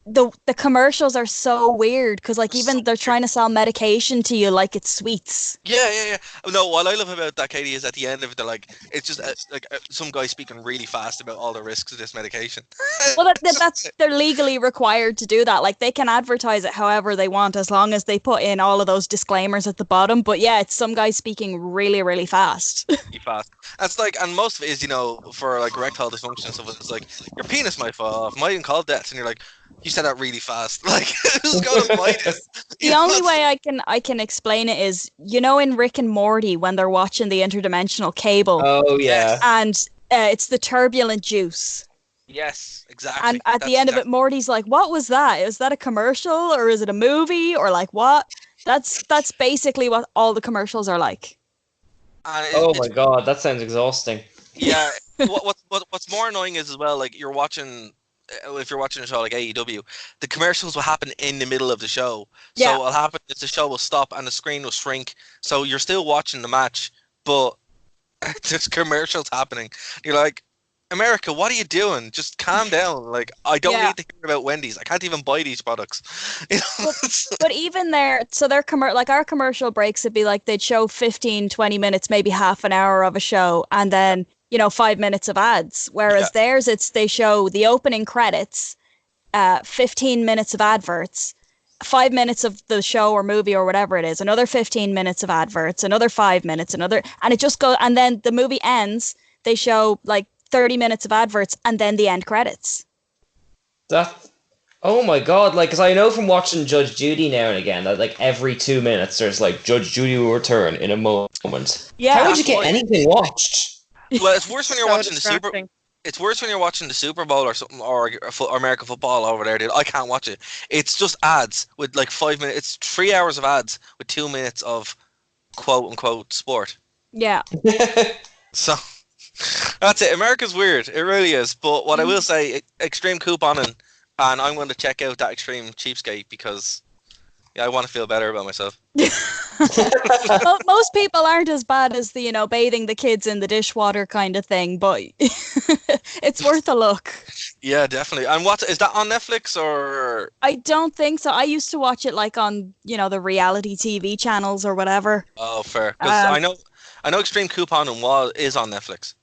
the commercials are so weird because like even they're trying to sell medication to you like it's sweets. Yeah. No, what I love about that, Katie, is at the end of it, they're like, it's just some guy speaking really fast about all the risks of this medication. Well, that's they're legally required to do that. Like they can advertise it however they want as long as they put in all of those disclaimers at the bottom. But yeah, it's some guy speaking really, really fast. Really fast. That's like, and most of it is, for like erectile dysfunction and stuff. It's like your penis might fall off, might even call death, and you're like, you said that really fast. Like, who's going to bite it? The only way I can explain it is, in Rick and Morty when they're watching the interdimensional cable. Oh yeah. And it's the turbulent juice. Yes, exactly. And at the end of it, Morty's like, "What was that? Is that a commercial or is it a movie or like what?" That's basically what all the commercials are like. Oh my god, that sounds exhausting. Yeah. What's more annoying is as well, like if you're watching a show like AEW, the commercials will happen in the middle of the show. So Yeah. what'll happen is the show will stop and the screen will shrink. So you're still watching the match, but there's commercials happening. You're like, America, what are you doing? Just calm down. Like, I don't need to hear about Wendy's. I can't even buy these products. But even their our commercial breaks would be like they'd show 15, 20 minutes, maybe half an hour of a show, and then 5 minutes of ads. Whereas theirs, they show the opening credits, 15 minutes of adverts, 5 minutes of the show or movie or whatever it is, another 15 minutes of adverts, another 5 minutes, and it just goes, and then the movie ends, they show like 30 minutes of adverts and then the end credits. Oh my god, like, because I know from watching Judge Judy now and again that like every 2 minutes there's like Judge Judy will return in a moment. Yeah. How would you get anything watched? Well, it's worse when you're So watching distracting. It's worse when you're watching the Super Bowl or something, or American football over there, dude. I can't watch it. It's just ads with like 5 minutes. It's 3 hours of ads with 2 minutes of quote unquote sport. Yeah. So that's it. America's weird. It really is. But what I will say, extreme couponing, and I'm going to check out that extreme cheapskate because I want to feel better about myself. Well, most people aren't as bad as the bathing the kids in the dishwater kind of thing, but it's worth a look. Yeah, definitely. And what is that on Netflix or? I don't think so. I used to watch it like on the reality TV channels or whatever. Oh, fair. Because I know extreme couponing is on Netflix.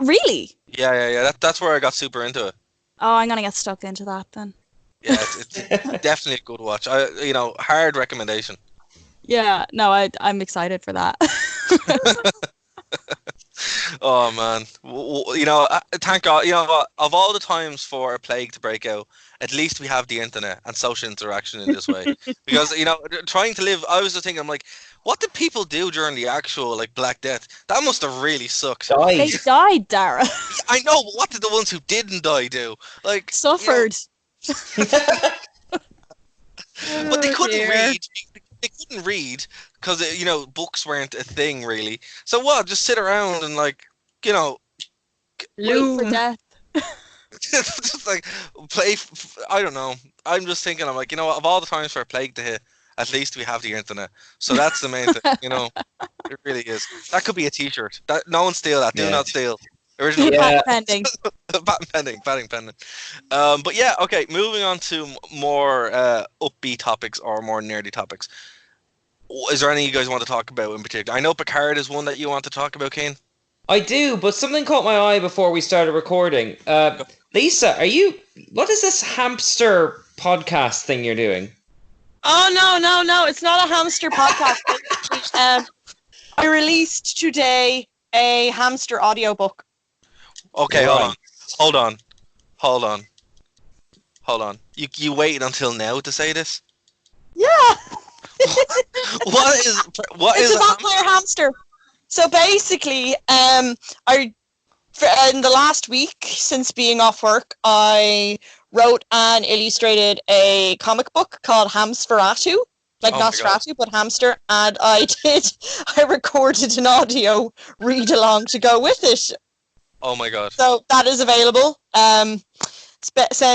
Really? Yeah. That's where I got super into it. Oh, I'm gonna get stuck into that then. Yeah, it's definitely a good watch. Hard recommendation. Yeah, no, I'm excited for that. Oh man, thank God. You know what? Of all the times for a plague to break out, at least we have the internet and social interaction in this way. Because trying to live, I was just thinking, I'm like, what did people do during the actual like Black Death? That must have really sucked. They died, Darragh. I know, but what did the ones who didn't die do? Like Suffered. But they couldn't read. They couldn't read because books weren't a thing really. So what? Just sit around and wait for death. just like play. I don't know. I'm just thinking. I'm like, of all the times for a plague to hit, at least we have the internet. So that's the main thing. It really is. That could be a T-shirt. That no one steal that. Do not steal. Original. Patent pending. Patent pending. But yeah, okay. Moving on to more upbeat topics or more nerdy topics. Is there any you guys want to talk about in particular? I know Picard is one that you want to talk about, Kane. I do, but something caught my eye before we started recording. They Lisa, what is this hamster podcast thing you're doing? Oh, no. It's not a hamster podcast. I released today a hamster audiobook. Okay, Right. hold on. You waited until now to say this? Yeah. What is It's a vampire hamster. So basically, in the last week since being off work, I wrote and illustrated a comic book called Hamsferatu, like Nosferatu, but hamster, and I recorded an audio read along to go with it. Oh my god. So that is available. Send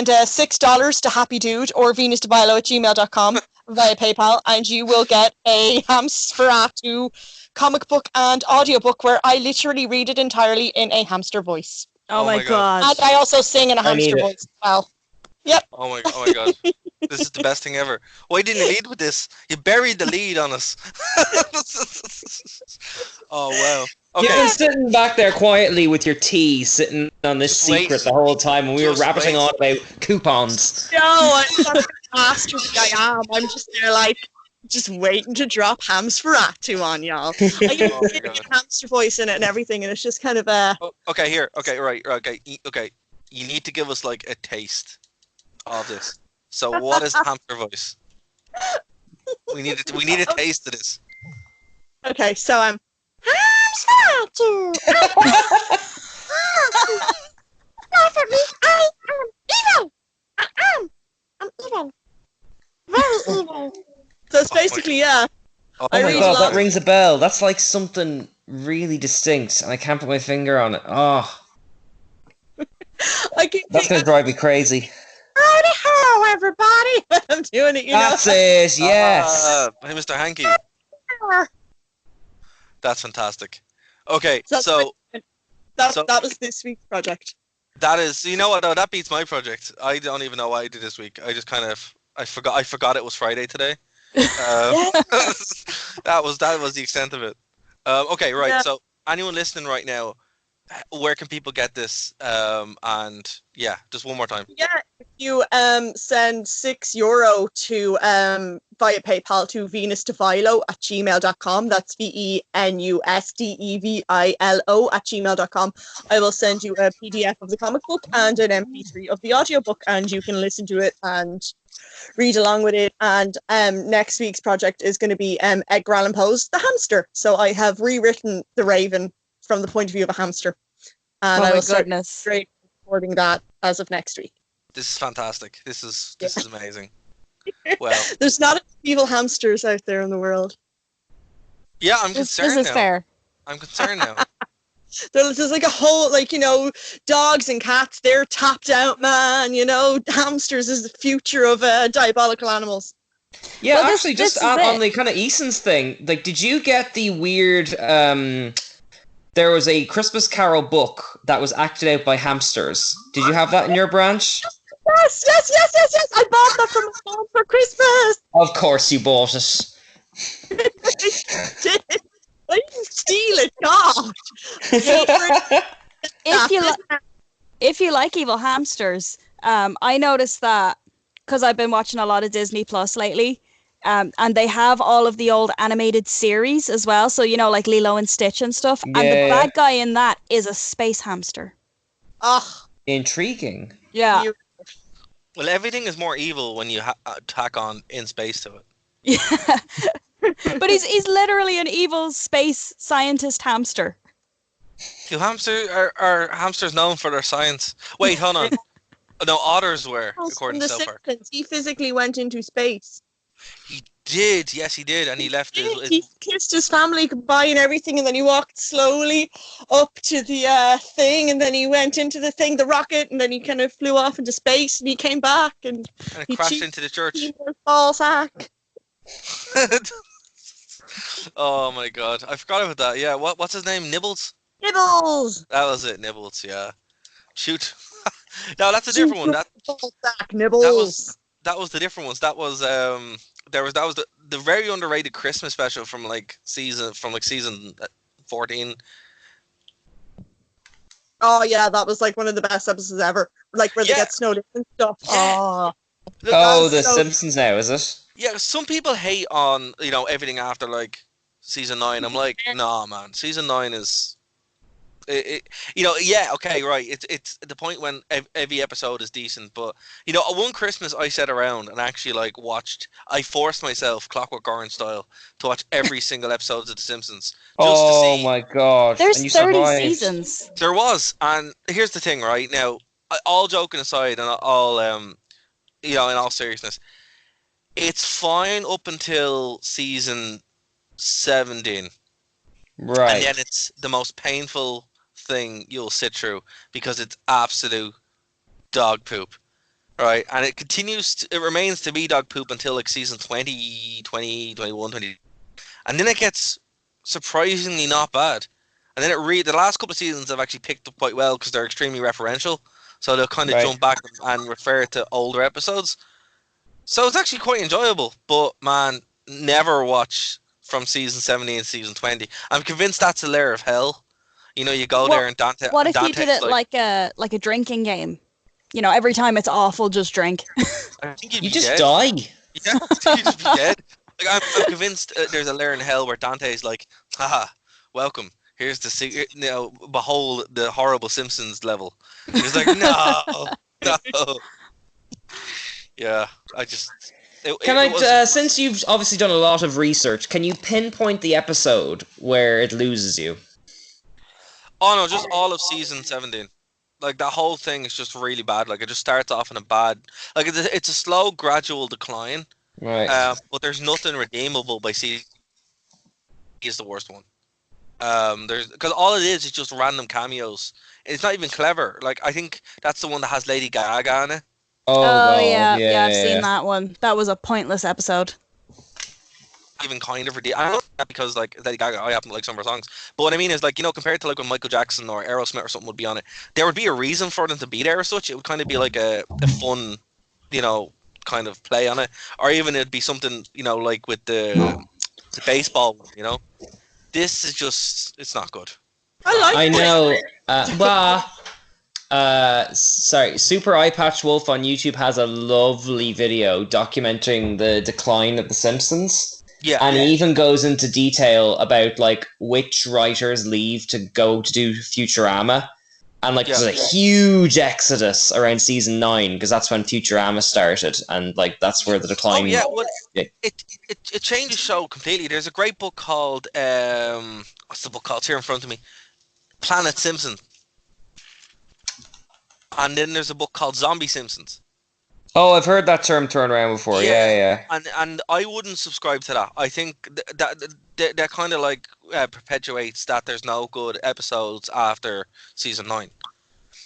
$6 to Happy Dude or venusdebilo@gmail.com via PayPal, and you will get a Hamsferatu comic book and audiobook where I literally read it entirely in a hamster voice. Oh my god. And I also sing in a hamster voice as well. Yep. Oh my god. This is the best thing ever. Why didn't you lead with this? You buried the lead on us. Oh wow. Okay. You've been sitting back there quietly with your tea, sitting on this secret the whole time, and we were rabbiting on about coupons. No, I'm not master I am. I'm just there like just waiting to drop Hamsferatu on y'all. I get a hamster voice in it and everything, and it's just kind of Okay, here. Okay, right. Okay. You need to give us like a taste of this. So, what is the hamster voice? We need a taste of this. Okay, so Hamsferatu. Not for me. I am evil. I'm evil. Very evil. So it's basically, yeah. Oh my god, that rings a bell. That's like something really distinct, and I can't put my finger on it. Oh. That's going to drive me crazy. Howdy ho, everybody! I'm doing it, That's it, yes! Hey, Mr. Hanky. That's fantastic. Okay, so that was this week's project. That is, you know what, though, that beats my project. I don't even know what I did this week. I just kind of, I forgot it was Friday today. That was the extent of it. Okay, right. Yeah. So anyone listening right now, where can people get this? And yeah, just one more time. Yeah, if you send €6 to via PayPal to venusdevilo@gmail.com. That's VENUSDEVILO@gmail.com. I will send you a PDF of the comic book and an MP3 of the audiobook, and you can listen to it and read along with it. And next week's project is going to be Edgar Allan Poe's The Hamster. So I have rewritten The Raven from the point of view of a hamster, and I will start recording that as of next week. This is fantastic. This is amazing. Well, there's not enough evil hamsters out there in the world. Yeah, I'm concerned now. This is fair. I'm concerned now. There's like a whole, like, you know, dogs and cats, they're tapped out, man. You know, hamsters is the future of diabolical animals. Yeah, well, actually, just on the kind of Eason's thing, like, did you get the weird, there was a Christmas Carol book that was acted out by hamsters. Did you have that in your branch? Yes! I bought that from my mom for Christmas! Of course you bought it. I didn't steal it, God! If you like evil hamsters, I noticed that, because I've been watching a lot of Disney Plus lately, and they have all of the old animated series as well, so, you know, like Lilo and Stitch and stuff, and the bad guy in that is a space hamster. Oh. Intriguing. Yeah. Well, everything is more evil when you tack on in space to it. Yeah. But he's literally an evil space scientist hamster. Do are hamsters known for their science? Wait, hold on. No, otters were, according to Simpsons. He physically went into space. He did, yes, he did, and he left He kissed his family goodbye and everything, and then he walked slowly up to the thing, and then he went into the thing, the rocket, and then he kind of flew off into space, and he came back, and he crashed into the church. Ball sack. Oh my god, I forgot about that. Yeah, what's his name? Nibbles. That was it, Nibbles. Yeah. Shoot. No, that's a different one. That Nibbles. That was the different ones. That was that was the very underrated Christmas special from season 14. Oh yeah, that was like one of the best episodes ever. Like where they get snowed in and stuff. Yeah. Oh, The Simpsons now, is it? Yeah, some people hate on everything after like season 9. I'm like, nah, man. Season 9 is, okay, right. It's the point when every episode is decent. But one Christmas I sat around and actually like watched. I forced myself, Clockwork Orange style, to watch every single episode of The Simpsons. Just to see. My god! There's and you 30 survived. seasons. There was, and here's the thing, right now. All joking aside, and all in all seriousness, it's fine up until season 17. Right. And then it's the most painful thing you'll sit through because it's absolute dog poop. Right? And it remains to be dog poop until like season 20, 21, 20. And then it gets surprisingly not bad. And then the last couple of seasons have actually picked up quite well because they're extremely referential. So they'll kind of jump back and refer to older episodes. So it's actually quite enjoyable. But man, never watch from season 17 to season 20. I'm convinced that's a layer of hell. You go there and Dante. What if you did it like a drinking game? Every time it's awful, just drink. I think you just die. Yeah, you'd just be dead. Like, I'm convinced there's a layer in hell where Dante's like, haha, welcome. Here's the secret. Behold the horrible Simpsons level. He's like, no. Yeah, I just. Since you've obviously done a lot of research, can you pinpoint the episode where it loses you? Oh no, just all of season 17. Like that whole thing is just really bad. Like it just starts off in a bad. Like it's a slow, gradual decline. Right. But there's nothing redeemable by season. Is the worst one. Because all it is just random cameos. It's not even clever. Like I think that's the one that has Lady Gaga in it. Oh yeah, I've seen that one. That was a pointless episode. Even kind of ridiculous. I know that because like Lady Gaga, I happen to like some of her songs. But what I mean is like compared to like when Michael Jackson or Aerosmith or something would be on it, there would be a reason for them to be there as such. It would kind of be like a fun, kind of play on it, or even it'd be something like with the baseball. This is just it's not good. I know. Sorry, Super Eye Patch Wolf on YouTube has a lovely video documenting the decline of The Simpsons. Yeah, and he even goes into detail about like which writers leave to go to do Futurama, and like there's a huge exodus around season 9 because that's when Futurama started, and like that's where the decline. Oh yeah, well, it changed the show completely. There's a great book called what's the book called? It's here in front of me, Planet Simpson. And then there's a book called Zombie Simpsons. Oh, I've heard that term thrown around before. Yeah. And I wouldn't subscribe to that. I think that kind of like perpetuates that there's no good episodes after season 9,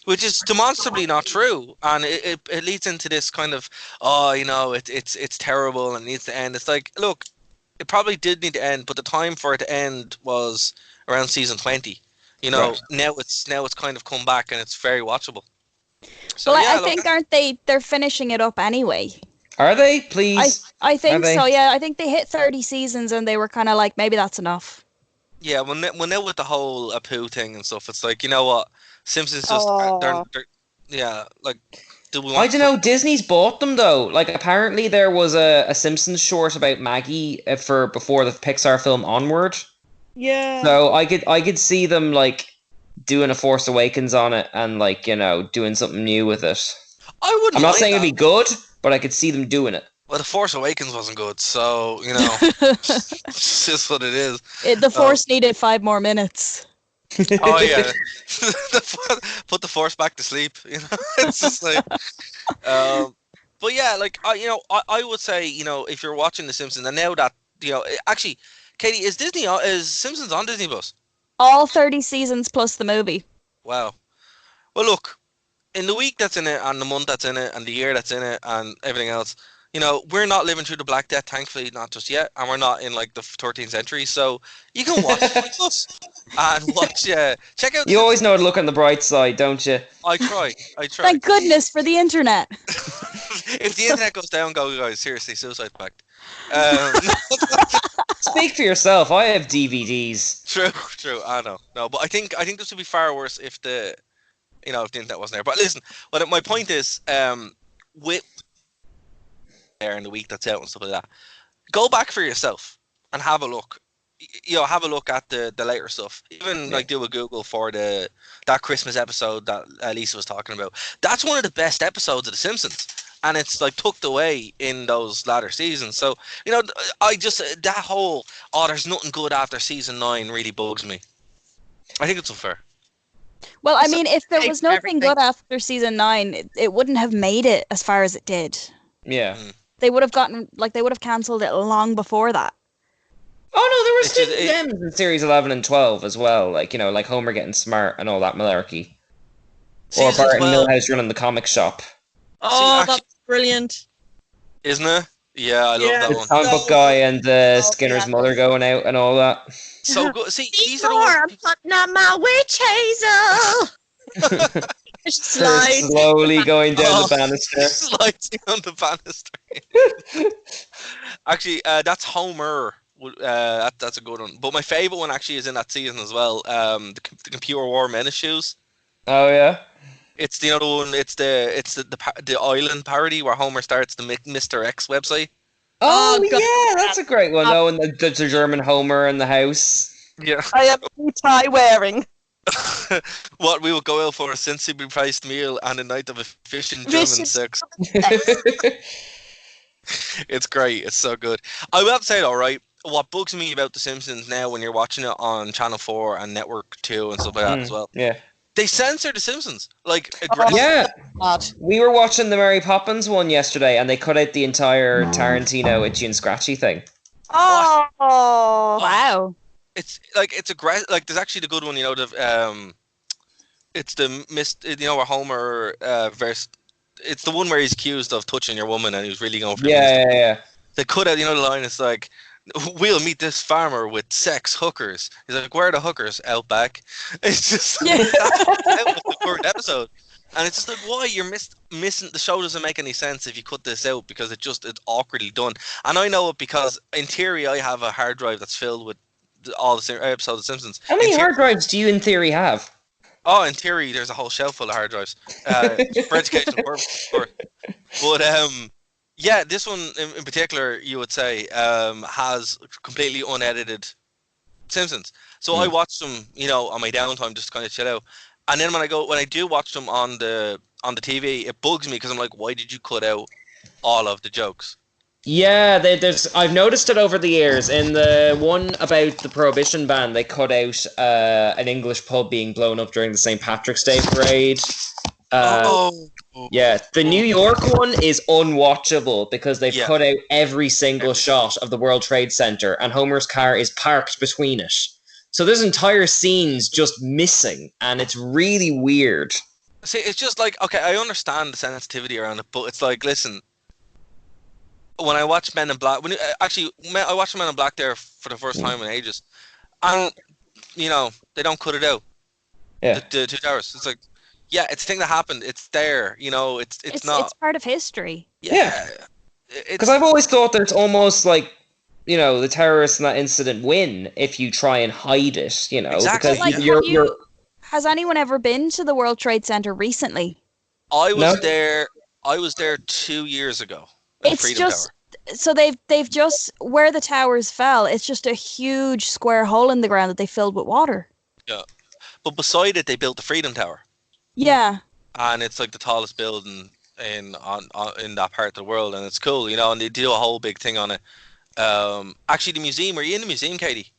which is demonstrably not true. And it leads into this kind of it's terrible and it needs to end. It's like, look, it probably did need to end, but the time for it to end was around season 20. Right. Now it's kind of come back and it's very watchable. So, well, I think aren't they? They're finishing it up anyway. Are they? Please. I think so. Yeah, I think they hit 30 seasons and they were kind of like maybe that's enough. Yeah, when now with the whole Apu thing and stuff, it's like what Simpsons just they're like. I don't know. Disney's bought them though. Like apparently there was a Simpsons short about Maggie for before the Pixar film Onward. Yeah. So I could see them like doing a Force Awakens on it and like doing something new with it. I'm not saying it'd be good, but I could see them doing it. Well, the Force Awakens wasn't good, so it's just what it is. The Force needed 5 more minutes. Oh yeah, put the Force back to sleep. It's just like, but yeah, like I would say if you're watching The Simpsons and now that actually, Katie, is Simpsons on Disney Plus? All 30 seasons plus the movie. Wow. Well, look, in the week that's in it, and the month that's in it, and the year that's in it, and everything else, we're not living through the Black Death, thankfully, not just yet, and we're not in like the 13th century, so you can watch us and watch. Check out. You always know to look on the bright side, don't you? I try. Thank goodness for the internet. If the internet goes down, go guys. Seriously, suicide pact. Speak for yourself. I have DVDs. True. I know. No, but I think this would be far worse if the you know, if the internet wasn't there. But listen, my point is, with there in the week that's out and stuff like that, go back for yourself and have a look. You know, have a look at the later stuff. Even like do a Google for that Christmas episode that Lisa was talking about. That's one of the best episodes of The Simpsons, and it's like tucked away in those latter seasons. So you know, that whole there's nothing good after season 9 really bugs me. I think it's unfair. Well, I mean, if there was nothing good after season 9, it wouldn't have made it as far as it did. Yeah. They would have cancelled it long before that. Oh no, there was hidden gems in series 11 and 12 as well, like, you know, like Homer getting smart and all that malarkey. Or Bart and Milhouse running the comic shop. Oh, that's brilliant. Isn't it? Yeah, I love that the one. comic book guy and Skinner's mother going out and all that. So good. See, these are I'm putting on my witch hazel. Slides. Slowly going down the banister. Sliding on the banister. Actually, that's Homer. That's a good one. But my favourite one actually is in that season as well. The Computer War Menace shoes. Oh yeah. It's the other one. It's the island parody where Homer starts the Mr. X website. Oh yeah, that's a great one. Oh, and the German Homer in the house. Yeah. I am tie wearing. What we will go out for a sensibly priced meal and a night of efficient German sex. It's great. It's so good. I will have to say though, right? What bugs me about The Simpsons now when you're watching it on Channel 4 and Network 2 and stuff like that as well. Yeah. They censor The Simpsons. Like, yeah. We were watching the Mary Poppins one yesterday and they cut out the entire Tarantino Itchy and Scratchy thing. Oh, wow. It's like, it's aggressive. Like, there's actually the good one, you know, it's the where Homer it's the one where he's accused of touching your woman and he was really going for Yeah. They cut out, you know, the line, it's like, we'll meet this farmer with sex hookers. He's like, where are the hookers? Out back. It's just that's the current episode. And it's just like, why? You're missing, the show doesn't make any sense if you cut this out because it's awkwardly done. And I know it because in theory I have a hard drive that's filled with all the episodes of Simpsons. How many hard drives do you in theory have? Oh, in theory, there's a whole shelf full of hard drives for educational purposes. But yeah, this one in particular, you would say, has completely unedited Simpsons. So I watch them, you know, on my downtime, just to kind of chill out. And then when I do watch them on the TV, it bugs me because I'm like, why did you cut out all of the jokes? Yeah, I've noticed it over the years. In the one about the Prohibition ban, they cut out an English pub being blown up during the St. Patrick's Day parade. Yeah, the New York one is unwatchable because they've cut out every single shot of the World Trade Center and Homer's car is parked between it. So there's entire scenes just missing and it's really weird. See, it's just like, okay, I understand the sensitivity around it, but it's like, listen, when I watched Men in Black, I watched Men in Black there for the first time in ages, and you know they don't cut it out. Yeah, the 2 hours. It's like, yeah, it's a thing that happened. It's there. You know, it's not. It's part of history. Yeah, because I've always thought that it's almost like, you know, the terrorists in that incident win if you try and hide it. You know, exactly. Because like, has anyone ever been to the World Trade Center recently? I was there. I was there 2 years ago. It's just so they've just where the towers fell. It's just a huge square hole in the ground that they filled with water. Yeah, but beside it, they built the Freedom Tower. Yeah, and it's like the tallest building in that part of the world, and it's cool, you know. And they do a whole big thing on it. Actually, the museum. Were you in the museum, Katie?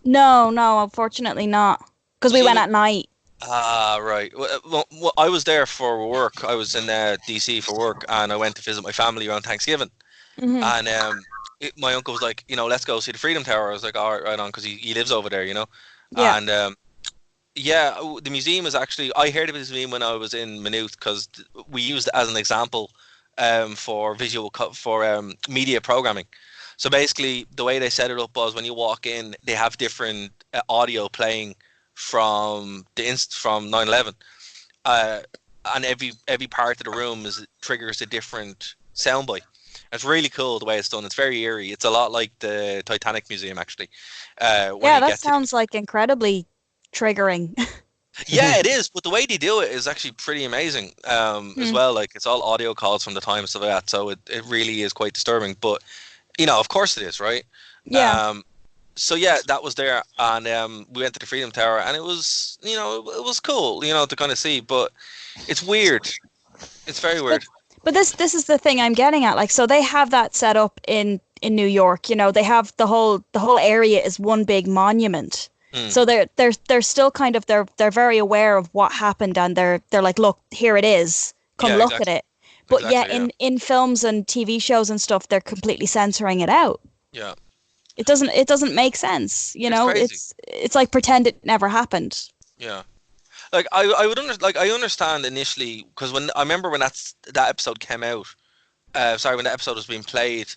No, unfortunately not, because we went at night. Ah, right. Well, I was there for work. I was in DC for work, and I went to visit my family around Thanksgiving. Mm-hmm. And my uncle was like, you know, let's go see the Freedom Tower. I was like, all right, right on, because he lives over there, you know. Yeah. And yeah, the museum is actually, I heard of the museum when I was in Maynooth because we used it as an example for media programming. So basically, the way they set it up was when you walk in, they have different audio playing from 9/11, and every part of the room triggers a different soundbite. It's really cool the way it's done. It's very eerie. It's a lot like the Titanic Museum, actually. Yeah, that sounds like incredibly triggering. Yeah, it is, but the way they do it is actually pretty amazing as well. Like, it's all audio calls from the time and stuff like that, so it really is quite disturbing. But, of course it is, right? Yeah. So yeah, that was there, and we went to the Freedom Tower, and it was, it was cool, to kind of see, but it's weird. It's very weird. But this is the thing I'm getting at. Like, so they have that set up in New York. They have the whole area is one big monument. So they're still kind of they're very aware of what happened, and they're like, look, here it is. Come look at it. But in films and TV shows and stuff, they're completely censoring it out. Yeah. It doesn't make sense, It's like pretend it never happened. Yeah, like I would I understand initially, because when I remember when that episode came out, when that episode was being played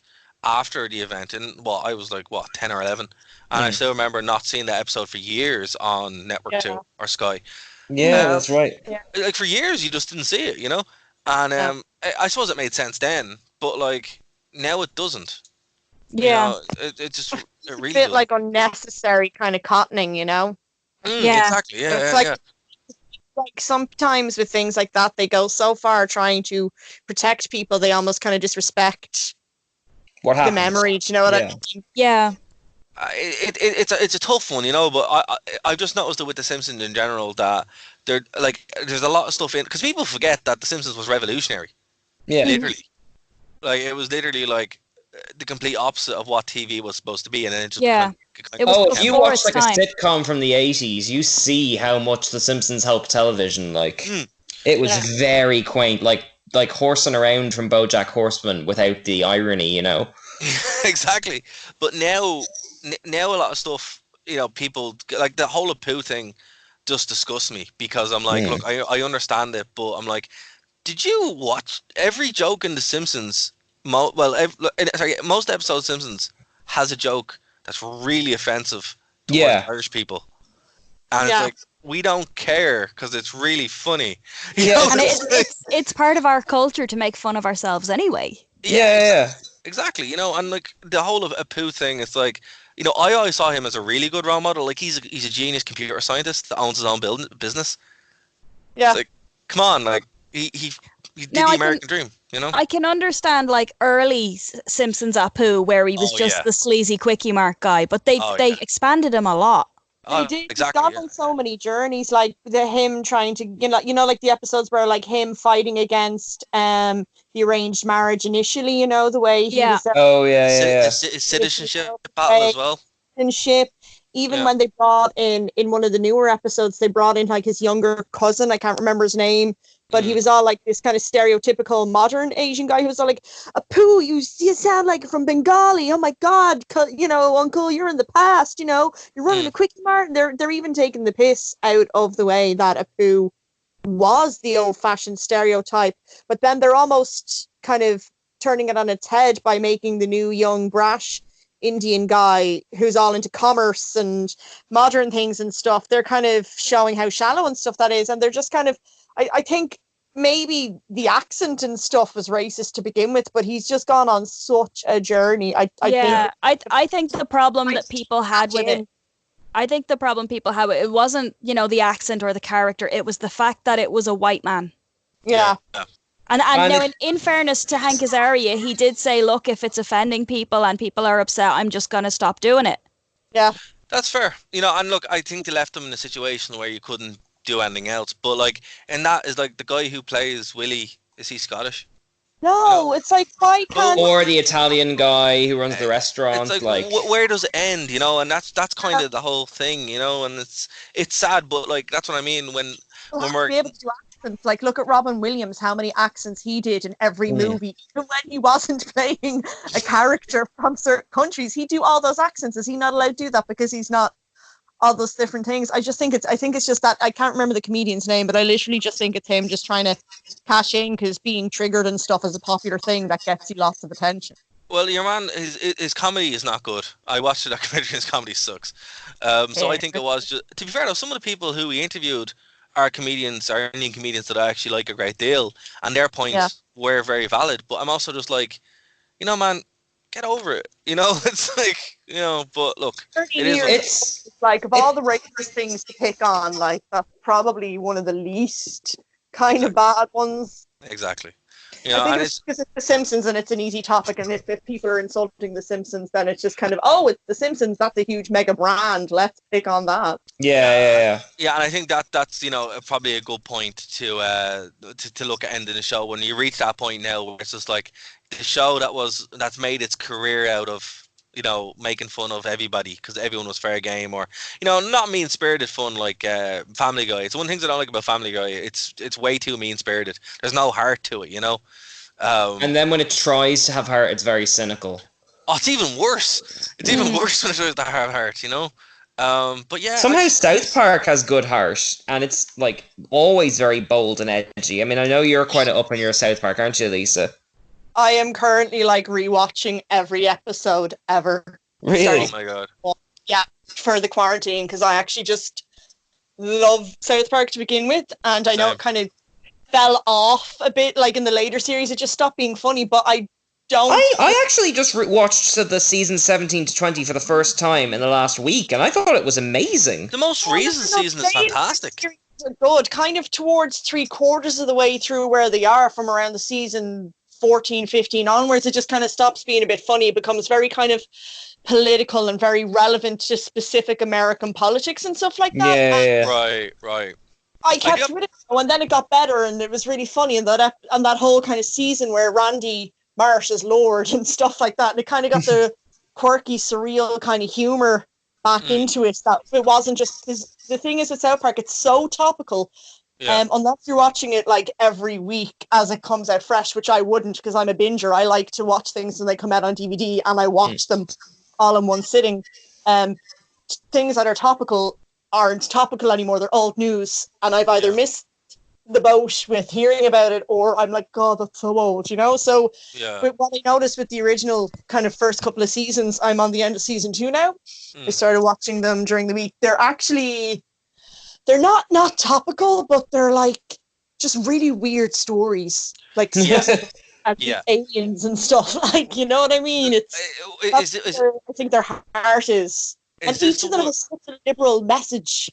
after the event, and I was like 10 or 11, and I still remember not seeing that episode for years on Network 2 or Sky. Yeah, that's right. Yeah. Like for years you just didn't see it, and I suppose it made sense then, but like now it doesn't. Yeah, it just it really a bit like unnecessary kind of cottoning, Yeah, exactly. Yeah, it's like sometimes with things like that, they go so far trying to protect people, they almost kind of disrespect what happened. The memory. Do you know what I mean? Yeah. It's a tough one, but I've just noticed it with The Simpsons in general that there's a lot of stuff in, because people forget that The Simpsons was revolutionary. Yeah, literally, like it was literally like the complete opposite of what TV was supposed to be, and then it just if you watch like a sitcom from the 80s, you see how much The Simpsons helped television. Like it was very quaint, like horsing around from BoJack Horseman without the irony, Exactly. But now a lot of stuff, people like the whole Apu thing just disgusts me, because I'm like, look, I understand it, but I'm like, did you watch every joke in The Simpsons? Most episodes of Simpsons has a joke that's really offensive to Irish people, and it's like, we don't care because it's really funny. And it's part of our culture to make fun of ourselves anyway. Yeah. Exactly. And like the whole of Apu thing, it's like, I always saw him as a really good role model. Like he's a genius computer scientist that owns his own business. Yeah. It's like, come on, like he did the American dream. I can understand like early Simpsons Apu, where he was just the sleazy quickie mark guy, but they expanded him a lot. They did. Exactly, he's gone on so many journeys, like him trying to, like the episodes where like him fighting against the arranged marriage initially, the way he was. His citizenship battle as well. Citizenship. Even when they brought in one of the newer episodes, they brought in like his younger cousin. I can't remember his name, but he was all like this kind of stereotypical modern Asian guy who was all like, Apu, you sound like from Bengali. Oh my God, Uncle, you're in the past. You're running a quickie mart. They're even taking the piss out of the way that Apu was the old-fashioned stereotype, but then they're almost kind of turning it on its head by making the new young brash Indian guy who's all into commerce and modern things and stuff. They're kind of showing how shallow and stuff that is, and they're just kind of, I think maybe the accent and stuff was racist to begin with, but he's just gone on such a journey. I think the problem that people had with it, it wasn't, the accent or the character, it was the fact that it was a white man. Yeah. And now, in fairness to Hank Azaria, he did say, look, if it's offending people and people are upset, I'm just going to stop doing it. Yeah. That's fair. And look, I think they left him in a situation where you couldn't do anything else. But, like, and that is, like, the guy who plays Willie, is he Scottish? No, it's like, why can't... Or the Italian guy who runs the restaurant. It's like where does it end, And that's kind of the whole thing, And it's sad, but, like, that's what I mean when we're... Be able to do accents. Like, look at Robin Williams, how many accents he did in every movie. Even when he wasn't playing a character from certain countries, he'd do all those accents. Is he not allowed to do that because he's not all those different things? I think it's just that, I can't remember the comedian's name, but I literally just think it's him just trying to cash in, because being triggered and stuff is a popular thing that gets you lots of attention. Well, your man, his comedy is not good. I watched the documentary, his comedy sucks. So I think it was just, to be fair though, some of the people who he interviewed are Indian comedians that I actually like a great deal, and their points were very valid. But I'm also just like, man, get over it. You know, it's like, you know, but look, 30 it is. years, it's like of all the racist things to pick on, like that's probably one of the least kind of bad ones. Exactly. You know, I think and it's because it's The Simpsons and it's an easy topic, and if people are insulting The Simpsons, then it's just kind of, oh, it's The Simpsons, that's a huge mega brand, let's pick on that. Yeah. Yeah, and I think that's, you know, probably a good point to look at ending the show when you reach that point now where it's just like the show that's made its career out of, you know, making fun of everybody because everyone was fair game, or, you know, not mean-spirited fun like Family Guy. It's one of the things I don't like about Family Guy. It's way too mean-spirited. There's no heart to it, you know. And then when it tries to have heart, it's very cynical. Oh, it's even worse. It's even worse when it tries to have heart, you know. But yeah. Somehow South Park has good heart, and it's like always very bold and edgy. I mean, I know you're quite up in your South Park, aren't you, Lisa? I am currently like rewatching every episode ever. Really? Oh my god. Yeah, for the quarantine, because I actually just love South Park to begin with, and I know it kind of fell off a bit, like in the later series, it just stopped being funny, but I actually just watched the season 17 to 20 for the first time in the last week, and I thought it was amazing. The most recent season is fantastic. Are good, kind of towards 3/4 of the way through where they are from around the season 14, 15 onwards, it just kind of stops being a bit funny. It becomes very kind of political and very relevant to specific American politics and stuff like that. Yeah. Right. I kept with it, and then it got better, and it was really funny. And that whole kind of season where Randy Marsh is Lord and stuff like that, and it kind of got the quirky, surreal kind of humor back into it. That it wasn't just because the thing is with South Park, it's so topical. Yeah. Unless you're watching it like every week as it comes out fresh, which I wouldn't because I'm a binger. I like to watch things when they come out on DVD and I watch them all in one sitting. Things that are topical aren't topical anymore. They're old news, and I've either missed the boat with hearing about it, or I'm like, God, that's so old, you know? So what I noticed with the original kind of first couple of seasons, I'm on the end of season 2 now. I started watching them during the week. They're not topical, but they're like just really weird stories, like aliens and stuff. Like, you know what I mean? I think their heart is, and each of them has such a liberal message.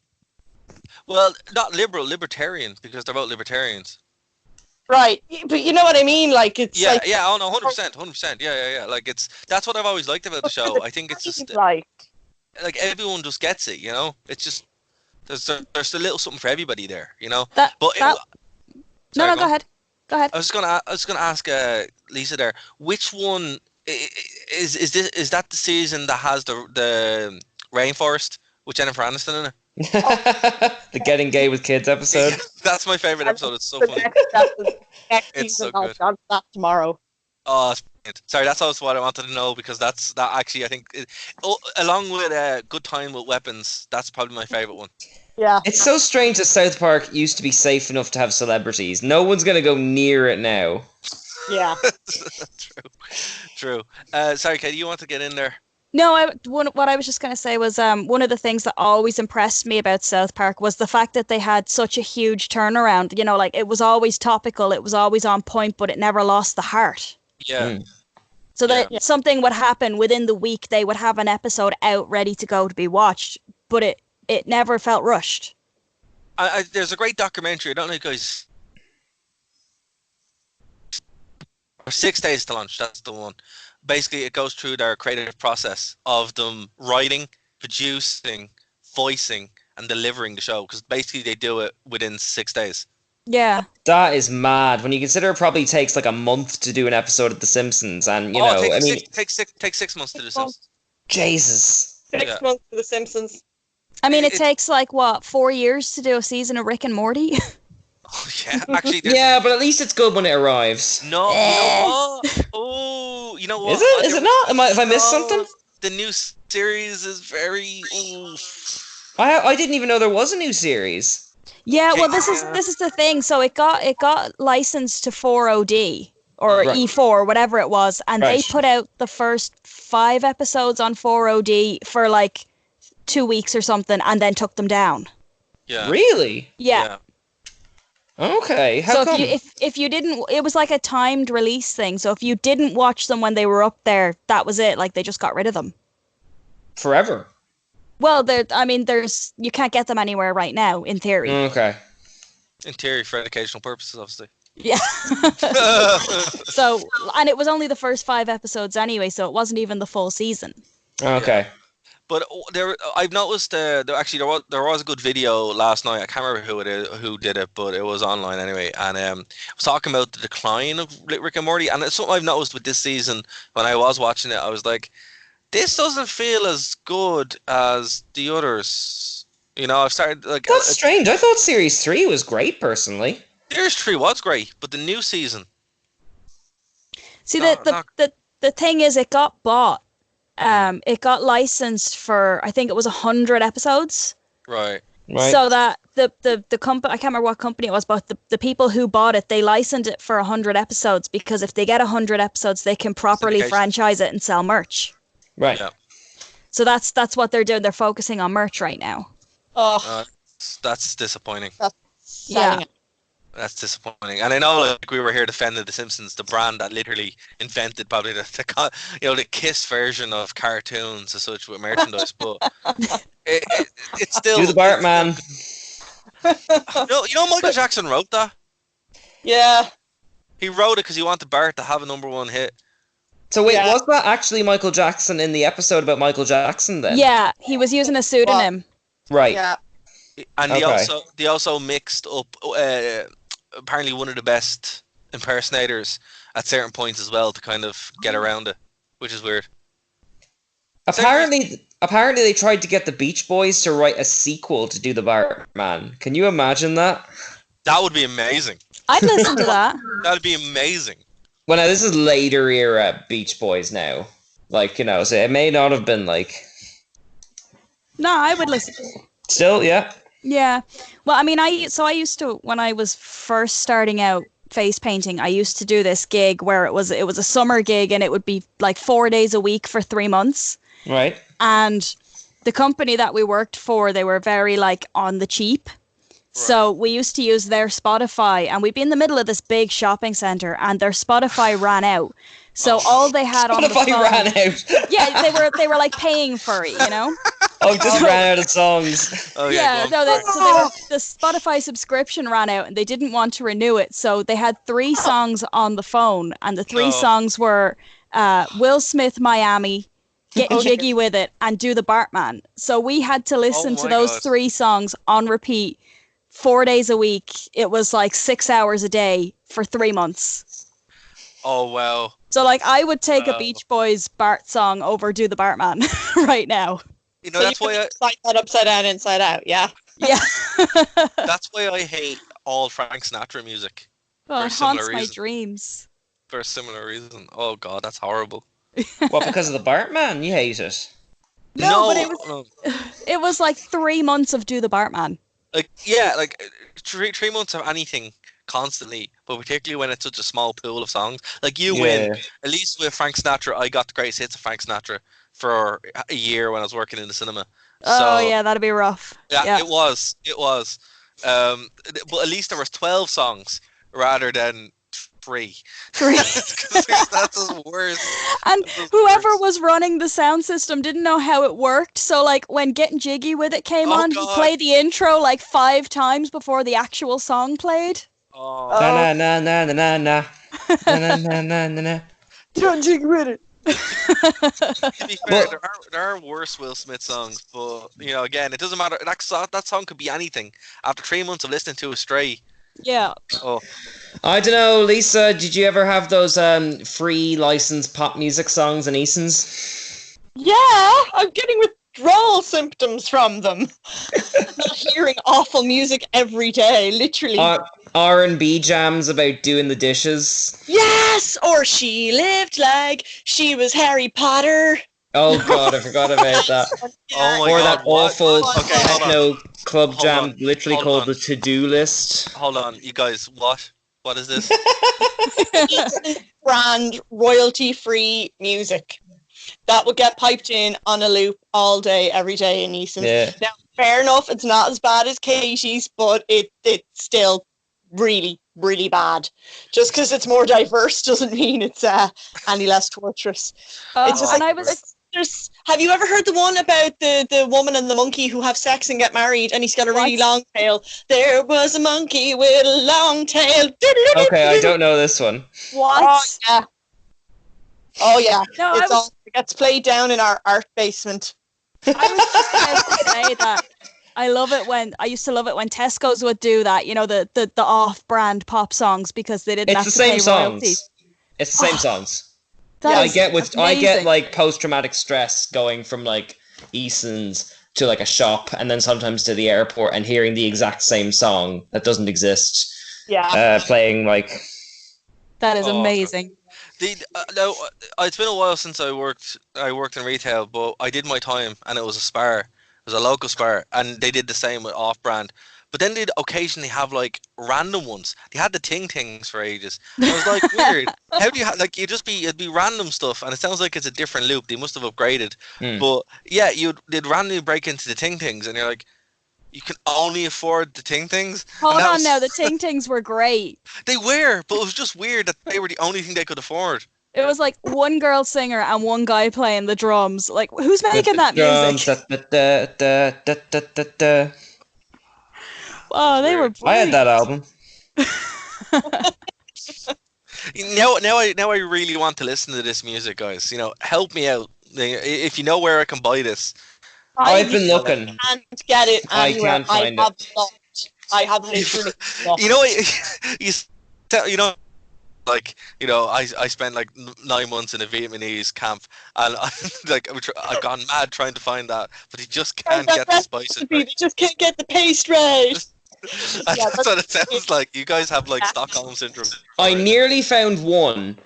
Well, not libertarian, because they're both libertarians. Right, but you know what I mean? Like it's no, 100%. Yeah. Like that's what I've always liked about the show. I think it's just like everyone just gets it, you know. It's just. There's a little something for everybody there, you know. Go ahead. I was gonna ask Lisa there. Which one is that the season that has the rainforest with Jennifer Aniston in it? The Getting Gay with Kids episode. That's my favorite episode. It's so funny. It's so good. I'll that tomorrow. Oh, sorry, that's also what I wanted to know, because that actually I think along with Good Time with Weapons, that's probably my favorite one. Yeah, it's so strange that South Park used to be safe enough to have celebrities. No one's gonna go near it now. Yeah, true. Sorry, Katie, you want to get in there? No, what I was just going to say was one of the things that always impressed me about South Park was the fact that they had such a huge turnaround. You know, like it was always topical, it was always on point, but it never lost the heart. Yeah. So that something would happen within the week, they would have an episode out ready to go to be watched, but it never felt rushed. There's a great documentary, I don't know if you guys... 6 days to launch, that's the one. Basically, it goes through their creative process of them writing, producing, voicing, and delivering the show, because basically they do it within 6 days. Yeah. That is mad. When you consider it probably takes like a month to do an episode of The Simpsons, and it takes 6 months to do The Simpsons. Jesus. 6 months for The Simpsons. I mean, it takes like 4 years to do a season of Rick and Morty. Oh, yeah, actually. Yeah, but at least it's good when it arrives. No, you know what? Oh, you know what? Is it not? Have I missed something? The new series is very. I didn't even know there was a new series. Yeah, well, this is the thing. So it got licensed to 4OD or E4, whatever it was, and they put out the first 5 episodes on 4OD for like 2 weeks or something, and then took them down. Yeah. Really? Yeah. Okay, how So come? if you didn't, it was like a timed release thing. So if you didn't watch them when they were up there, that was it. Like they just got rid of them. Forever. Well, there's you can't get them anywhere right now, in theory. Okay. In theory, for educational purposes, obviously. Yeah. So, and it was only the first 5 episodes anyway, so it wasn't even the full season. Okay. Yeah. But I've noticed there was a good video last night. I can't remember who did it, but it was online anyway. And it was talking about the decline of Rick and Morty. And it's something I've noticed with this season. When I was watching it, I was like, this doesn't feel as good as the others. You know, I've started like. That's strange. I thought Series 3 was great, personally. Series 3 was great, but the new season. See, the thing is, it got bought. It got licensed for, I think it was 100 episodes. Right. So that the company, I can't remember what company it was, but the people who bought it, they licensed it for 100 episodes because if they get 100 episodes, they can properly franchise it and sell merch. Right. Yeah. So that's what they're doing. They're focusing on merch right now. Oh, that's disappointing. Yeah. That's disappointing. And I know, like, we were here defending the Simpsons, the brand that literally invented probably the Kiss version of cartoons as such with merchandise, but it's still... Do the Bartman. You know Michael Jackson wrote that? Yeah. He wrote it because he wanted Bart to have a #1 hit. So wait, was that actually Michael Jackson in the episode about Michael Jackson then? Yeah, he was using a pseudonym. Right. Yeah. And they also mixed up apparently one of the best impersonators at certain points as well to kind of get around it, which is weird. Apparently they tried to get the Beach Boys to write a sequel to Do the Bartman. Can you imagine that? That would be amazing. I'd listen to that. That'd be amazing. Well, now this is later era Beach Boys now. Like, you know, so it may not have been like... No, I would listen. Still, yeah. Yeah. Well, I mean, I used to, when I was first starting out face painting, I used to do this gig where it was a summer gig and it would be like 4 days a week for 3 months. Right. And the company that we worked for, they were very like on the cheap. So we used to use their Spotify, and we'd be in the middle of this big shopping center, and their Spotify ran out. So all they had on the phone, ran out. Yeah, they were like paying for it, you know. Oh, just ran out of songs. Oh, yeah, the Spotify subscription ran out, and they didn't want to renew it. So they had 3 songs on the phone, and the 3 songs were Will Smith, Miami, Getting Jiggy With It, and Do the Bartman. So we had to listen to those 3 songs on repeat 4 days a week. It was like 6 hours a day for 3 months. Oh, wow. So like I would take a Beach Boys Bart song over Do the Bartman right now. You know, that's why like that upside down, inside out, yeah. Yeah. That's why I hate all Frank Sinatra music. Well, it haunts my dreams. For a similar reason. Oh god, that's horrible. What, because of the Bartman? You hate it? No, but it was like 3 months of Do the Bartman. Like, yeah, like 3 months of anything constantly, but particularly when it's such a small pool of songs. Like, you win. At least with Frank Sinatra, I got the greatest hits of Frank Sinatra for a year when I was working in the cinema. Oh, yeah, that'd be rough. Yeah, it was. But at least there was 12 songs rather than 3. That's just worse. And whoever was running the sound system didn't know how it worked. So, like, when Getting Jiggy With It came on, he played the intro like 5 times before the actual song played. Oh. Na na na na na na na na na na na. Getting Jiggy With It. To be fair, there are worse Will Smith songs, but you know, again, it doesn't matter. That song could be anything. After 3 months of listening to Astray. Yeah. Oh. I don't know, Lisa. Did you ever have those free licensed pop music songs in Eason's? Yeah, I'm getting withdrawal symptoms from them. Not hearing awful music every day, literally. R&B jams about doing the dishes. Yes, or She Lived Like She Was Harry Potter. Oh god, I forgot about that. Oh my or god, that awful techno club Hold jam, on. literally called the To-Do List. Hold on, you guys, what? What is this? Eason's brand royalty-free music that would get piped in on a loop all day, every day in Eason's. Yeah. Now, fair enough, it's not as bad as Katie's, but it's still really, really bad. Just because it's more diverse doesn't mean it's any less torturous. It's just have you ever heard the one about the woman and the monkey who have sex and get married, and he's got a really long tail? There was a monkey with a long tail. Okay, I don't know this one. What? Oh yeah. No, It gets played down in our art basement. I was just going to say that I used to love it when Tesco's would do that, you know, the off-brand pop songs, because they didn't have to pay royalties. It's the same songs. Yeah, I get like post-traumatic stress going from like Eason's to like a shop and then sometimes to the airport and hearing the exact same song that doesn't exist. Yeah. Playing like. That is amazing. No, it's been a while since I worked in retail, but I did my time, and it was a Spar. It was a local Spar, and they did the same with off-brand. But then they'd occasionally have like random ones. They had the Ting Tings for ages. And I was like, weird. How do you like? It'd be random stuff, and it sounds like it's a different loop. They must have upgraded. But yeah, they'd randomly break into the Ting Tings, and you're like, you can only afford the Ting Tings. Hold on now, the Ting Tings were great. They were, but it was just weird that they were the only thing they could afford. It was like one girl singer and one guy playing the drums. Like, who's making that music? Oh, they were brilliant. I had that album. Now I really want to listen to this music, guys. You know, help me out. If you know where I can buy this. I've been looking. I can't get it anywhere. I can't find it. I have literally not. You know what? You know, like, you know, I spent like 9 months in a Vietnamese camp, and I've gone mad trying to find that, but you just can't get the spices right. They just can't get the paste right. That's what it sounds like. You guys have like Stockholm syndrome. I nearly found one,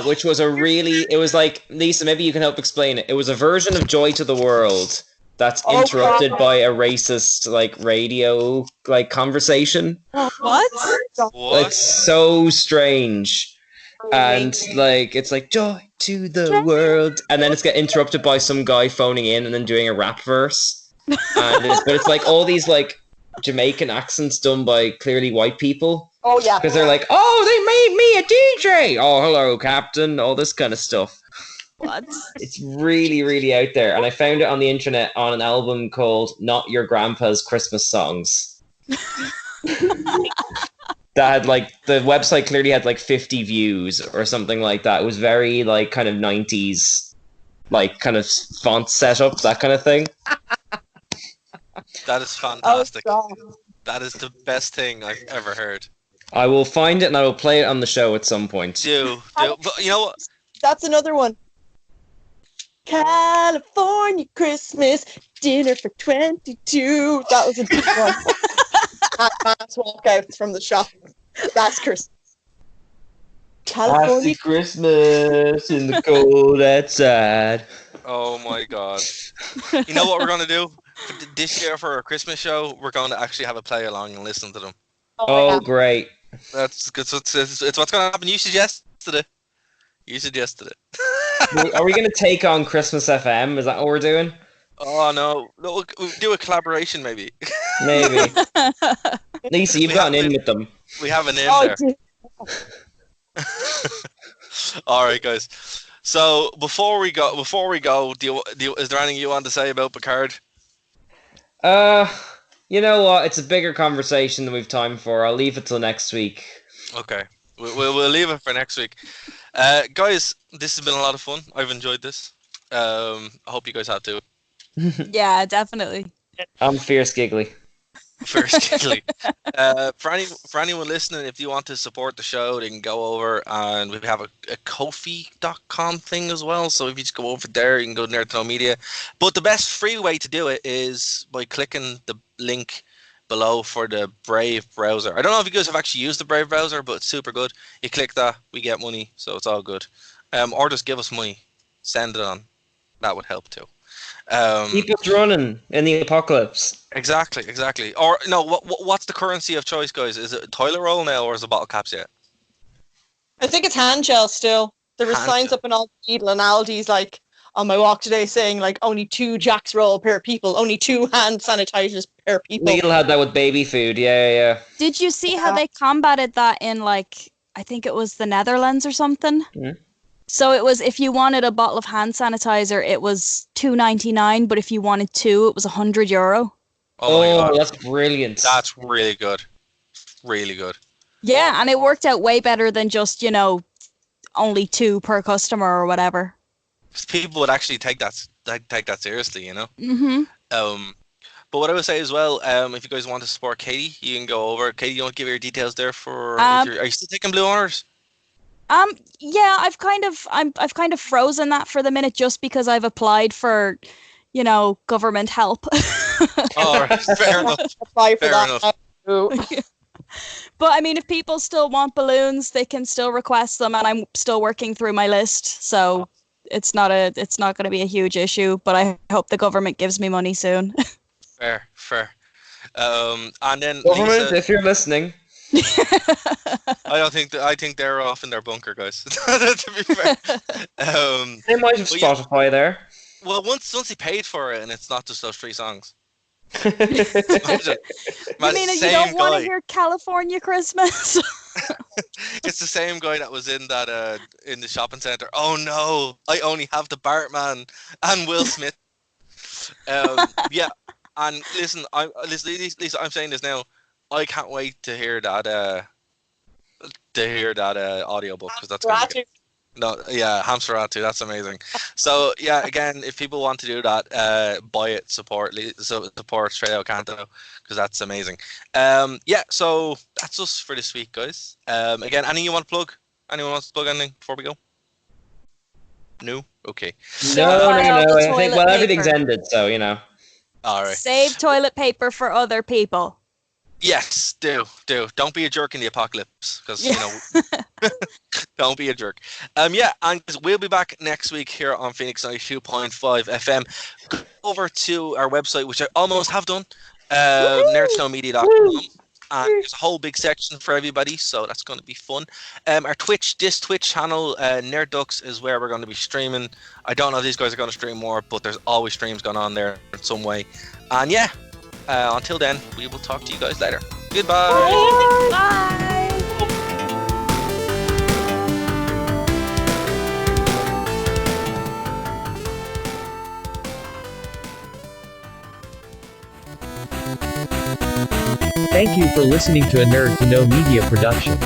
which was it was like, Lisa, maybe you can help explain it. It was a version of Joy to the World that's interrupted by a racist like radio like conversation. What? It's so strange. And like it's like joy to the world, and then it's get interrupted by some guy phoning in and then doing a rap verse. But it's like all these like Jamaican accents done by clearly white people. Oh yeah. Because they're like, oh, they made me a DJ. Oh, hello, Captain. All this kind of stuff. What? It's really, really out there. And I found it on the internet on an album called Not Your Grandpa's Christmas Songs. That had like, the website clearly had like 50 views or something like that. It was very like kind of 90s, like kind of font setup, that kind of thing. That is fantastic. Oh, that is the best thing I've ever heard. I will find it and I will play it on the show at some point. Do. But you know what? That's another one. California Christmas dinner for 22. That was a big one. Mass walkouts from the shop. That's Christmas. California Happy Christmas in the cold outside. Oh my god. You know what we're going to do? This year for our Christmas show, we're going to actually have a play along and listen to them. Oh, great. That's good. So it's what's going to happen. You suggested it. Are we going to take on Christmas FM? Is that what we're doing? Oh, no. We'll do a collaboration, maybe. Maybe. Lisa, you've got an in with them. We have an in there. All right, guys. So before we go, is there anything you want to say about Picard? You know what? It's a bigger conversation than we've time for. I'll leave it till next week. Okay, we'll leave it for next week. Guys, this has been a lot of fun. I've enjoyed this. I hope you guys have too. Yeah, definitely. I'm fierce giggly. For anyone listening, if you want to support the show, they can go over, and we have a Ko-fi.com thing as well. So if you just go over there, you can go to Nerd to Know Media. But the best free way to do it is by clicking the link below for the Brave browser. I don't know if you guys have actually used the Brave browser, but it's super good. You click that, we get money, so it's all good. Or just give us money, send it on. That would help too. Keep us running in the apocalypse. Exactly. Or no, what's the currency of choice, guys? Is it toilet roll now, or is it bottle caps yet? I think it's hand gel still. There were signs up in all Lidl and Aldi's like, on my walk today saying like only 2 Jack's roll per people, only 2 hand sanitizers per people. Lidl had that with baby food. Yeah. Did you see how they combated that in like, I think it was the Netherlands or something? Mm. So it was, if you wanted a bottle of hand sanitizer, it was $2.99, but if you wanted 2, it was €100. Oh my God. That's brilliant. That's really good. Really good. Yeah, and it worked out way better than just, you know, only 2 per customer or whatever. People would actually take that seriously, you know. Mm-hmm. But what I would say as well, if you guys want to support Katie, you can go over. Katie, you want to give your details there for? Are you still taking Blue Honors? Yeah, I've kind of frozen that for the minute just because I've applied for, you know, government help. Oh, right. Fair enough. Apply for Fair that. enough. But I mean, if people still want balloons, they can still request them, and I'm still working through my list, so it's not going to be a huge issue. But I hope the government gives me money soon. Fair. And then Government, Lisa, if you're listening. I think they're off in their bunker, guys. To be fair, They might have Spotify there. Well, once he paid for it, and it's not just those 3 songs. You mean you don't want to hear California Christmas? It's the same guy that was in that in the shopping center. Oh no, I only have the Bartman and Will Smith. Yeah, and listen, Lisa, I'm saying this now. I can't wait to hear that audiobook, because that's gonna be good. No, yeah, Hamsteratu, that's amazing. So yeah, again, if people want to do that, buy it, support Treo Canto, because that's amazing. Yeah, so that's us for this week, guys. Again, anything you want to plug? Anyone wants to plug anything before we go? No? Okay. No. I think everything's ended, so you know. All right. Save toilet paper for other people. Yes, do. Don't be a jerk in the apocalypse, because you know. Don't be a jerk. Yeah, and we'll be back next week here on Phoenix 92.5 FM. Go over to our website, which I almost have done, nerdstowmedia.com. And there's a whole big section for everybody, so that's going to be fun. Our Twitch channel, Nerd Ducks, is where we're going to be streaming. I don't know if these guys are going to stream more, but there's always streams going on there in some way. And yeah, until then, we will talk to you guys later. Goodbye. Bye. Thank you for listening to a Nerd to Know Media production.